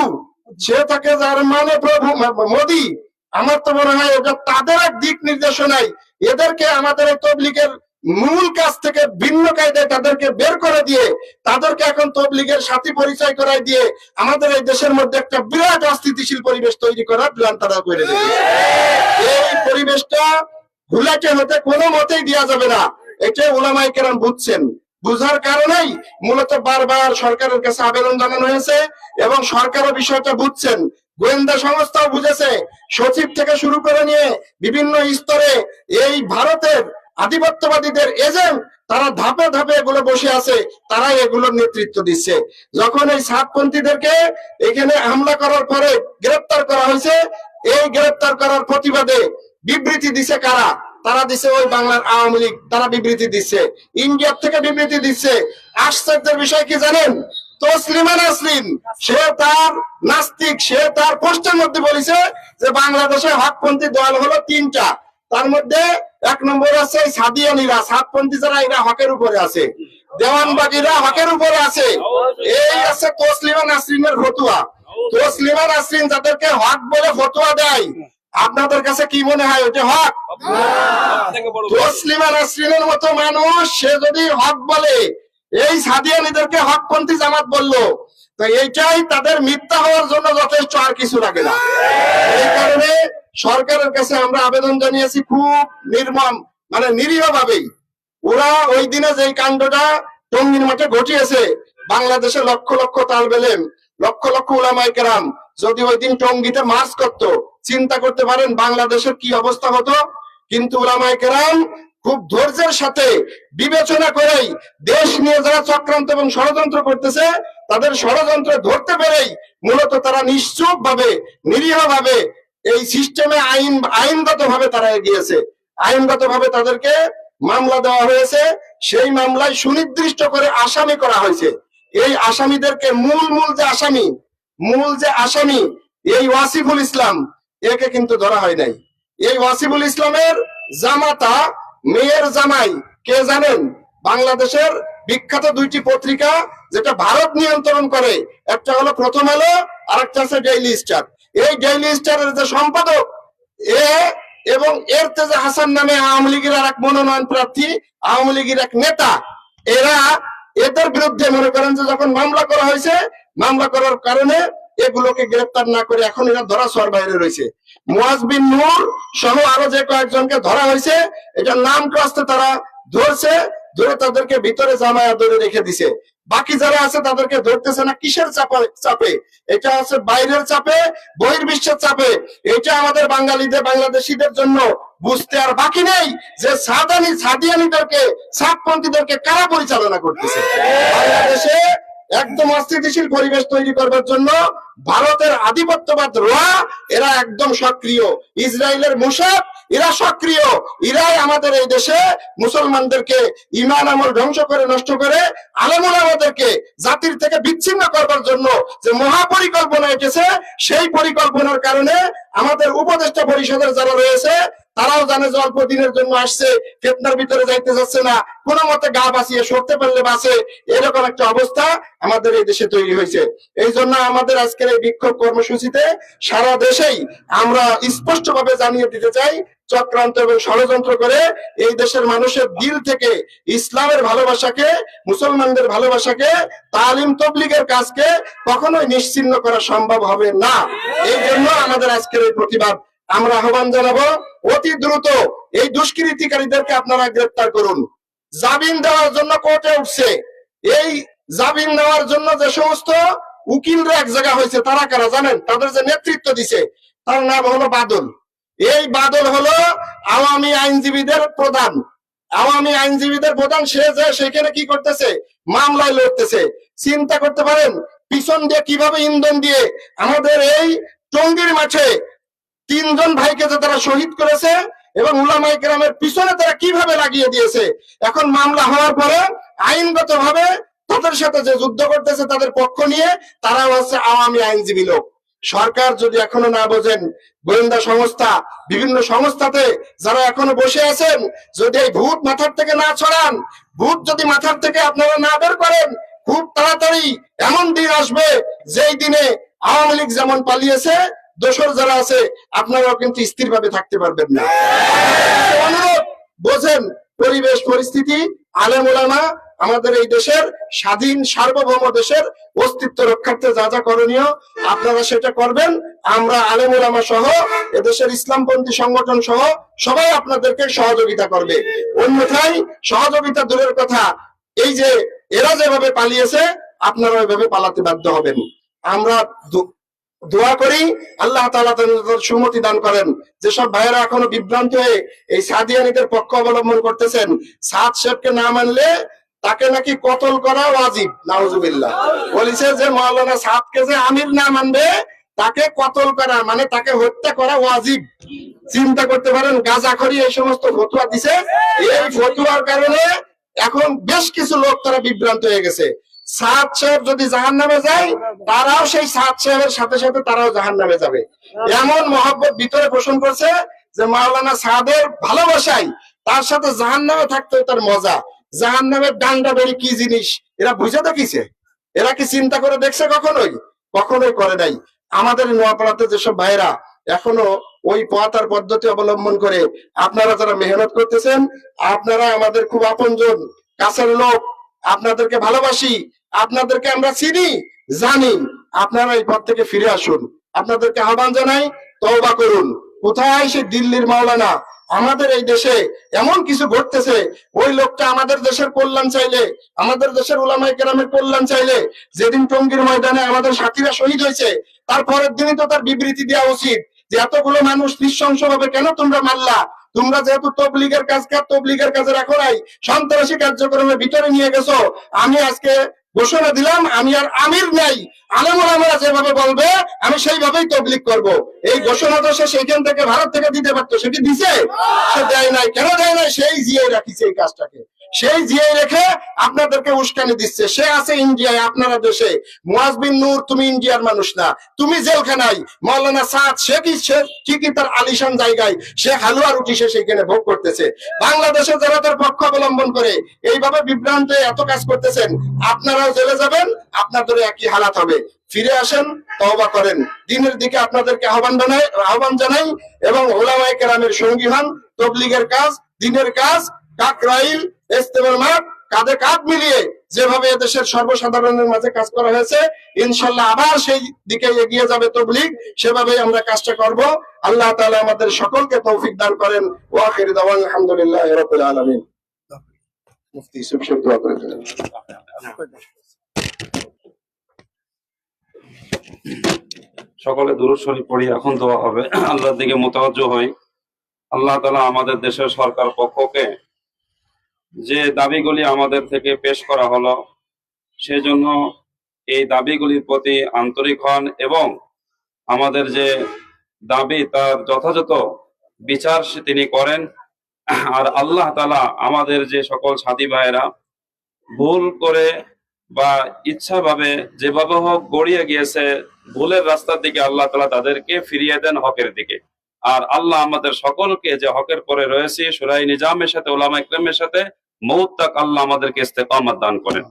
সে থাকে যার মানে প্রভু মোদী, আমার তো মনে হয় এটা তাদের এক দিক নির্দেশনায় এদেরকে আমাদের এই তবলিগের মূল কাজ থেকে ভিন্ন কায়দায় তাদেরকে বের করে দিয়ে, তাদেরকে এখন তবলিগের সাথী পরিচয় করাই দিয়ে আমাদের এই দেশের মধ্যে একটা বিরাট অস্থিতিশীল পরিবেশ তৈরি করার প্ল্যান তারা করে দিয়েছে। এই পরিবেশটা ঘুলাটে হতে কোনো মতেই দেওয়া যাবে না, এটা উলামায়ে কেরাম বুঝছেন। বুঝার কারণেই মূলত বারবার সরকারের কাছে আবেদন জানানো হয়েছে এবং সরকারও বিষয়টা বুঝছেন, গোয়েন্দা সংস্থাও বুঝেছে। সচিব থেকে শুরু করে নিয়ে বিভিন্ন স্তরে এই ভারতের আধিপত্যবাদীদের এজেন্ট তারা ধাপে ধাপে এগুলো বসে আছে, তারাই এগুলোর নেতৃত্ব দিচ্ছে। যখন এই সাতপন্থীদেরকে এখানে হামলা করার পরে গ্রেপ্তার করা হয়েছে, এই গ্রেপ্তার করার প্রতিবাদে বিবৃতি দিছে কারা? তারা দিছে ওই বাংলার আওয়ামী লীগ, তারা বিবৃতি দিচ্ছে, ইন্ডিয়ার থেকে বিবৃতি দিচ্ছে। আশ্চর্যের বিষয় কি জানেন? তসলিমা নাসরিন, সে তার নাস্তিক, সে তার পোস্টের মধ্যে বলেছে যে বাংলাদেশে হকপন্থী দল হলো 3টা, তার মধ্যে 1 নম্বর আছে এই সাদিয়ানিরা, সাতপন্থী যারা, এরা হকের উপরে আছে, দেওয়ানবাগীরা হকের উপরে আছে। এই আছে তসলিমা নাসরিনের ফতুয়া। তসলিমা নাসরিন যাদেরকে হক বলে ফতুয়া দেয়, আপনাদের কাছে কি মনে হয় ওটা হক? তসলিমা নাসরিনের মতো মানুষ সে যদি হক বলে, এই সাদিয়ানীদেরকে হকপন্থী জামাত বললো, তো এইটাই তাদের মিথ্যা হওয়ার জন্য যথেষ্ট, আর কিছু লাগে না। এই কারণে সরকারের কাছে আমরা আবেদন জানিয়েছি খুব নির্মম, মানে নিরীহ ভাবেই। ওরা ওই দিনে যে কাণ্ডটা টঙ্গীর মাঠে ঘটিয়েছে, বাংলাদেশে লক্ষ লক্ষ তালেব ইলম, লক্ষ লক্ষ উলামায়ে কেরাম যদি ওই দিন টঙ্গীতে মার্চ করতো, চিন্তা করতে পারেন বাংলাদেশের কি অবস্থা হতো। কিন্তু উলামায়ে কেরাম খুব ধৈর্যের সাথে বিবেচনা করেই দেশ নিয়ে যারা চক্রান্ত এবং ষড়যন্ত্র করতেছে, তাদের ষড়যন্ত্র ধরতে পেরেই মূলত তারা নিশ্চুপ ভাবে, নিরীহ ভাবে এই সিস্টেমে আইনগত ভাবে তারা এগিয়েছে। আইনগত ভাবে তাদেরকে মামলা দেওয়া হয়েছে, সেই মামলায় সুনির্দিষ্ট করে আসামি করা হয়েছে। এই আসামিদেরকে মূল যে আসামি এই ওয়াসিফুল ইসলাম, একে কিন্তু ধরা হয় নাই। এই ওয়াসিফুল ইসলামের জামাতা, মেয়ের জামাই কে জানেন? বাংলাদেশের বিখ্যাত 2টি পত্রিকা যেটা ভারত নিয়ন্ত্রণ করে, একটা হলো প্রথম আলো, আর একটা আছে ডেইলি স্টার। এই ডেইলি স্টারের যে সম্পাদক এবং এর তেজে হাসান নামে আওয়ামী লীগের এক মনোনয়ন প্রার্থী, আওয়ামী লীগের এক নেতা, এদের বিরুদ্ধে মনে করেন যে যখন মামলা করা হয়েছে, মামলা করার কারণে এগুলোকে গ্রেফতার না করে এখন এরা ধরা ছোঁয়ার বাইরে রয়েছে। মুয়াজ বিন নূর সহ আরো যে কয়েকজনকে ধরা হয়েছে, এটার নাম আসতে তারা ধরছে, ধরে তাদেরকে ভিতরে জামায়া ধরে রেখে দিছে। বাকি যারা আছে তাদেরকে ধরতেছে না। কিসের চাপে? এটা আছে বাইরের চাপে, বহির্বিশ্বের চাপে। এটা আমাদের বাঙালিদের, বাংলাদেশিদের জন্য বুঝতে আর বাকি নেই যে সাদিয়ানীদেরকে, সাতপন্থীদেরকে কারা পরিচালনা করতেছে। বাংলাদেশে একদম অস্থিতিশীল পরিবেশ তৈরি করবার জন্য ভারতের আধিপত্যবাদ এরা একদম সক্রিয়। ইসরায়েলের মুসাদ এরা সক্রিয়। এরাই আমাদের এই দেশে মুসলমানদেরকে ঈমান আমল ধ্বংস করে, নষ্ট করে, আলেমুল আমাদেরকে জাতির থেকে বিচ্ছিন্ন করবার জন্য যে মহাপরিকল্পনা এসেছে, সেই পরিকল্পনার কারণে আমাদের উপদেষ্টা পরিষদের যারা রয়েছে তারাও জানে যে অল্প দিনের জন্য আসছে, ফিতনার ভিতরে যাইতে যাচ্ছে না, কোনো মতে গা বাঁচিয়ে সরতে পারলে বাঁচে, এরকম একটা অবস্থা আমাদের এই দেশে তৈরি হয়েছে। এই জন্য আমাদের আজকের এই বিক্ষোভ কর্মসূচিতে সারা দেশেই আমরা স্পষ্টভাবে জানিয়ে দিতে চাই, চক্রান্ত এবং ষড়যন্ত্র করে এই দেশের মানুষের দিল থেকে ইসলামের ভালোবাসাকে, মুসলমানদের ভালোবাসাকে, তালিম তবলিগের কাজকে কখনোই নিশ্চিহ্ন করা সম্ভব হবে না। এই জন্য আমাদের আজকের এই প্রতিবাদ। আমরা আহ্বান জানাবো অতি দ্রুত এই দুষ্কৃতিকারীদেরকে আপনারা গ্রেফতার করুন। জামিন দেওয়ার জন্য কোর্টে উঠছে, এই জামিন নেওয়ার জন্য যে সমস্ত উকিলরা এক জায়গা হয়েছে, তারা কারা জানেন? তাদের যে নেতৃত্ব দিছে তার নাম হলো বাদল। এই বাদল হলো আওয়ামী আইনজীবীদের প্রধান। আওয়ামী আইনজীবীদের প্রধান সে যে সেখানে কি করতেছে? মামলায় লড়তেছে। চিন্তা করতে পারেন পিছন দিয়ে কিভাবে ইন্ধন দিয়ে আমাদের এই টঙ্গীর মাঠে 3 জন ভাইকে যে তারা শহীদ করেছে এবং উলামায়ে কেরামের পিছনে তারা কিভাবে লাগিয়ে দিয়েছে। এখন মামলা হওয়ার পরে আইনগত ভাবে তাদের সাথে যে যুদ্ধ করতেছে তাদের পক্ষ নিয়ে, তারাও হচ্ছে আওয়ামী আইনজীবী লোক। সরকার যদি এখনো না বোঝেন, গোয়েন্দা সংস্থা, বিভিন্ন সংস্থাতে যারা এখনো বসে আছেন, যদি এই ভূত মাথার থেকে না ছড়ান, ভূত যদি মাথার থেকে আপনারা না বের করেন, খুব তাড়াতাড়ি এমন দিন আসবে যেই দিনে আওয়ামী লীগ যেমন পালিয়েছে, দোসর যারা আছে আপনারাও কিন্তু স্থিরভাবে থাকতে পারবেন না। অনুরোধ, বোঝেন পরিবেশ পরিস্থিতি, আলেম ওলামা, আমাদের এই দেশের স্বাধীন সার্বভৌম দেশের অস্তিত্ব রক্ষার্থে যা যা করণীয় আপনারা সেটা করবেন। আমরা আলেম ওলামা সহ এদেশের ইসলামপন্থী সংগঠন সহ সবাই আপনাদেরকে সহযোগিতা করবে। অন্যথায় সহযোগিতা দূরের কথা, এই যে এরা যেভাবে পালিয়েছে আপনারা ওইভাবে পালাতে বাধ্য হবেন। আমরা দোয়া করি আল্লাহ তাআলা তাদের সুমতি দান করেন। যেসব ভাইয়েরা এখনো বিভ্রান্ত হয়ে এই সাদিয়ানীদের পক্ষ অবলম্বন করতেছেন, সাদ সাহেবকে না মানলে তাকে নাকি কতল করা ওয়াজিব, নাউজুবিল্লাহ। বলেছে যে মাওলানা সাদকে যে আমির না মানবে তাকে কতল করা মানে তাকে হত্যা করা ওয়াজিব। চিন্তা করতে পারেন, গাঁজাখড়ি এই সমস্ত ফতোয়া দিছে। এই ফতোয়ার কারণে এখন বেশ কিছু লোক তারা বিভ্রান্ত হয়ে গেছে। সাদ সাহেব যদি জাহান্নামে যায়, তারাও সেই সাদ সাহেবের সাথে সাথে তারাও জাহান্নামে যাবে। এমন মহব্বত ভিতরে পোষণ করছে যে মাওলানা সাদের ভালোবাসায় তার সাথে জাহান্নামে থাকতেও তার মজা। জাহান্নামের ডান্ডা বেড়ি কি জিনিস এরা বুঝে দেখিছে? এরা কি চিন্তা করে দেখছে? কখনোই করে নাই। আমাদের নোয়াপাড়াতে যেসব ভাইরা এখনো ওই পথ আর পদ্ধতি অবলম্বন করে, আপনারা যারা মেহনত করতেছেন, আপনারা আমাদের খুব আপনজন, কাছের লোক, আপনাদেরকে ভালোবাসি, আপনাদেরকে আমরা চিনি, জানি। আপনারা এই পথ থেকে ফিরে আসুন। আপনাদেরকে আহ্বান জানাই, তওবা করুন। কোথায় সে দিল্লির মাওলানা? আমাদের এই দেশে এমন কিছু ঘটতেছে, ওই লোকটা আমাদের দেশের কল্যাণ চাইলে, আমাদের দেশের উলামায়ে কেরামের কল্যাণ চাইলে, যেদিন টঙ্গীর ময়দানে আমাদের সাথীরা শহীদ হয়েছে তার পরের দিনই তো তার বিবৃতি দেওয়া উচিত যে এতগুলো মানুষ নৃশংস ভাবে কেন তোমরা মারলা? তোমরা যেহেতু তবলিগের কাজে রাখো নাই, সন্ত্রাসী কার্যক্রমের ভিতরে নিয়ে গেছো। আমি আজকে ঘোষণা দিলাম, আমি আর আমির নাই, আলেম ওলামারা যেভাবে বলবে আমি সেইভাবেই তবলিগ করব। এই ঘোষণা তো সে সেইখান থেকে ভারত থেকে দিতে পারতো, সেটি দিছে? সে দেয় নাই। কেন দেয় নাই? সেই জিয়ে রাখিছে এই কাজটাকে, সেই জিয়ে রেখে আপনাদেরকে উস্কানি দিচ্ছে। সে আছে ইন্ডিয়ায়, আপনারা দেশে। মুয়াজ বিন নূর, তুমি ইন্ডিয়ার মানুষ না, তুমি জেলখানায়। মাওলানা সাদ সে ঠিকই তার আলিশান জায়গায় সে হালুয়া রুটি সে সেখানে ভোগ করতেছে। বাংলাদেশে যারা তার পক্ষ অবলম্বন করে এইভাবে বিভ্রান্ত এত কাজ করতেছেন, আপনারাও জেলে যাবেন, আপনাদের একই হালাত হবে। ফিরে আসেন, তওবা করেন, দিনের দিকে আপনাদেরকে আহ্বান জানাই এবং উলামায়ে কেরামের সঙ্গী হন। তবলিগের কাজ, দিনের কাজ, কাকরাইল, ইস্তেমার মাঠ, কাঁধে কাঁধ মিলিয়ে যেভাবে এদেশের সর্বসাধারণের মাঝে কাজ করা হয়েছে, ইনশাল্লাহ আবার সেই দিকে এগিয়ে যাবে তবলিগ। সেভাবেই আমরা কাজটা করব। আল্লাহ তাআলা আমাদের সকলকে তৌফিক দান করেন। ওয়া আখিরু দাওয়ানা আলহামদুলিল্লাহি রাব্বিল আলামিন। মুফতি ইউসুফ সাহেব দোয়া করে দিলেন। সকলে দুরূদ শরীফ পড়ি, এখন দোয়া হবে। আল্লাহর দিকে মুতাওয়াজ্জহ হই। আল্লাহ তাআলা আমাদের দেশের সরকার পক্ষকে যে দাবিগুলি আমাদের থেকে পেশ করা হলো, সেজন্য এই দাবিগুলির প্রতি আন্তরিক হন এবং আমাদের যে দাবি তার যথাযথ বিচার তিনি করেন। আর আল্লাহ তাআলা আমাদের যে সকল সাথী ভাইয়েরা ভুল করে বা ইচ্ছাভাবে যেভাবে হোক গড়িয়ে গিয়েছে ভুলের রাস্তার দিকে, আল্লাহ তাআলা তাদেরকে ফিরিয়ে দেন হকের দিকে। আর আল্লাহ আমাদের সকলকে যে হকের পরে রয়েছে শুরাই নিজামের সাথে, উলামায়ে কেরামের সাথে মওত তাক আল্লাহ আমাদেরকে ইস্তেকামত দান করেন।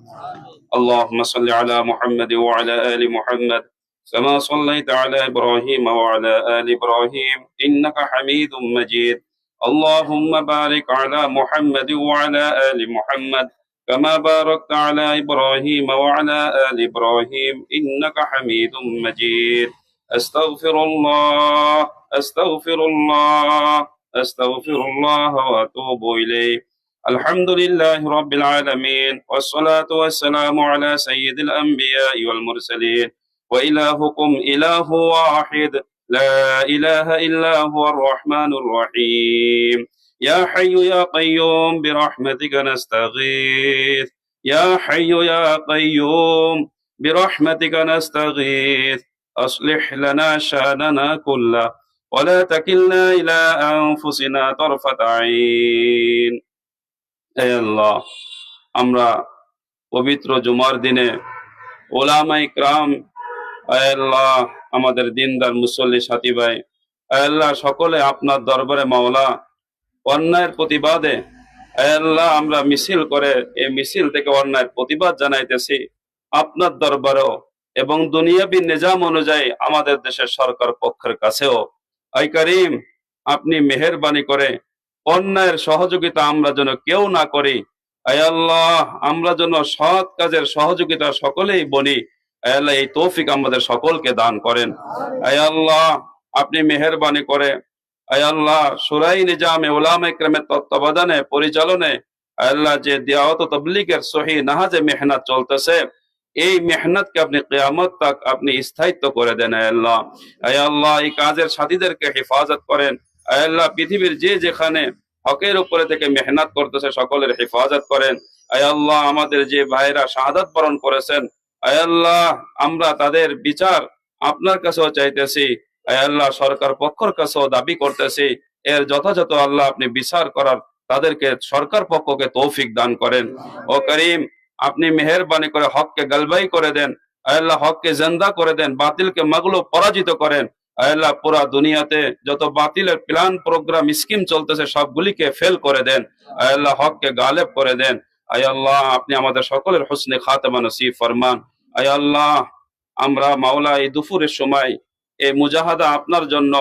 আল্লাহুম্মা সাল্লি আলা মুহাম্মাদ ওয়া আলা আলি মুহাম্মাদ কামা সাল্লাইতা আলা ইব্রাহিম ওয়া আলা আলি ইব্রাহিম ইন্নাকা হামিদুম মাজিদ। আল্লাহুম্মা বারিক আলা মুহাম্মাদ ওয়া আলা আলি মুহাম্মাদ كما باركت على إبراهيم وعلى آل إبراهيم إنك حميد مجيد. أستغفر الله وأتوب إليه. الحمد لله رب العالمين، والصلاة والسلام على سيد الأنبياء والمرسلين، وإلهكم إله واحد لا إله إلا هو الرحمن الرحيم. يا حي يا قيوم برحمتك نستغيث، يا حي يا قيوم برحمتك نستغيث، أصلح لنا شأننا كله ولا تكلنا إلى أنفسنا طرفة عين. ey আল্লাহ, আমরা পবিত্র জুমার দিনে উলামায়ে কেরাম, ey আল্লাহ আমাদের দিনদার মুসল্লি সাথী ভাই, ey আল্লাহ সকলে আপনার দরবারে মাওলা অন্যায়ের প্রতিবাদে আল্লাহ আমরা মিছিল করে এই মিছিল থেকে অন্যায়ের প্রতিবাদ জানাইতেছি আপনার দরবারেও এবং দুনিয়াবী নিজাম অনুযায়ী আমাদের দেশের সরকার পক্ষের কাছেও। আই কারীম, আপনি মেহেরবানি করে অন্যায়ের সহযোগিতা আমরা যেন কেউ না করি। আয় আল্লাহ, আমরা যেন সৎ কাজের সহযোগিতা সকলেই বলি। আয় আল্লাহ, এই তৌফিক আমাদের সকলকে দান করেন। আয় আল্লাহ, আপনি মেহেরবানি করে আয় আল্লাহ শুরাই নিজামে উলামায়ে কেরামের তত্ত্বাবধানে পরিচালনায় আয় আল্লাহ যে দাওয়াত ও তাবলীগের সহি নাহাজে মেহনত চলতেছে, এই মেহনতকে আপনি কিয়ামত তক আপনি স্থায়িত্ব করে দেন আয় আল্লাহ। আয় আল্লাহ, এই কাজের সাথীদেরকে হেফাজত করেন আয় আল্লাহ। পৃথিবীর যে যেখানে হকের উপরে থেকে মেহনত করতেছে সকলের হেফাজত করেন আয় আল্লাহ। আমাদের যে ভাইরা শাহাদাত বরণ করেছেন আয় আল্লাহ, আমরা তাদের বিচার আপনার কাছেও চাইতেছি আয় আল্লাহ। সরকার পক্ষের কাছেও দাবি করতেছি, এর যথাযথ আল্লাহ আপনি বিচার করার তাদেরকে সরকার পক্ষকে তৌফিক দান করেন। ও করিম, আপনি মেহেরবানি করে হককে গলবাই করে দেন আয় আল্লাহ, হককে জিন্দা করে দেন, বাতিলকে মাগলুব পরাজিত করেন আয় আল্লাহ। পুরা দুনিয়াতে যত বাতিলের প্ল্যান প্রোগ্রাম স্কিম চলতেছে সবগুলিকে ফেল করে দেন আয় আল্লাহ, হককে গালেব করে দেন আয় আল্লাহ। আপনি আমাদের সকলের হুসনে খাতেমা নসিব ফরমান আয় আল্লাহ। আমরা মাওলা এই দুপুরের সময় এই মুজাহাদা আপনার জন্য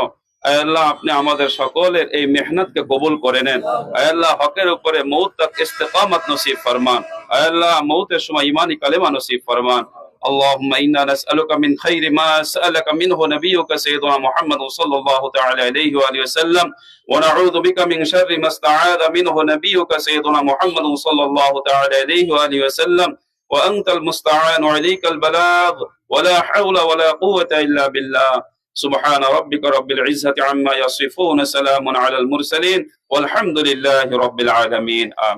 আয় আল্লাহ, আপনি আমাদের সকলের এই মেহনতকে কবুল করে নেন আয় আল্লাহ। হকের উপরে মৌত তক ইস্তেকামত নসিব ফরমান আয় আল্লাহ। মৌতের সময় ইমানি কালেমা নসিব ফরমান। اللهم إنا نسألك من خير ما سألك منه نبيك سيدنا محمد صلى الله تعالى عليه وآله وسلم، ونعوذ بك من شر ما استعاذ منه نبيك سيدنا محمد صلى الله تعالى عليه وآله وسلم، وأنت المستعان عليك البلاغ، ولا حول ولا قوة إلا بالله. سبحان ربك رب العزة عما يصفون، سلام على المرسلين، والحمد لله رب العالمين. آمين.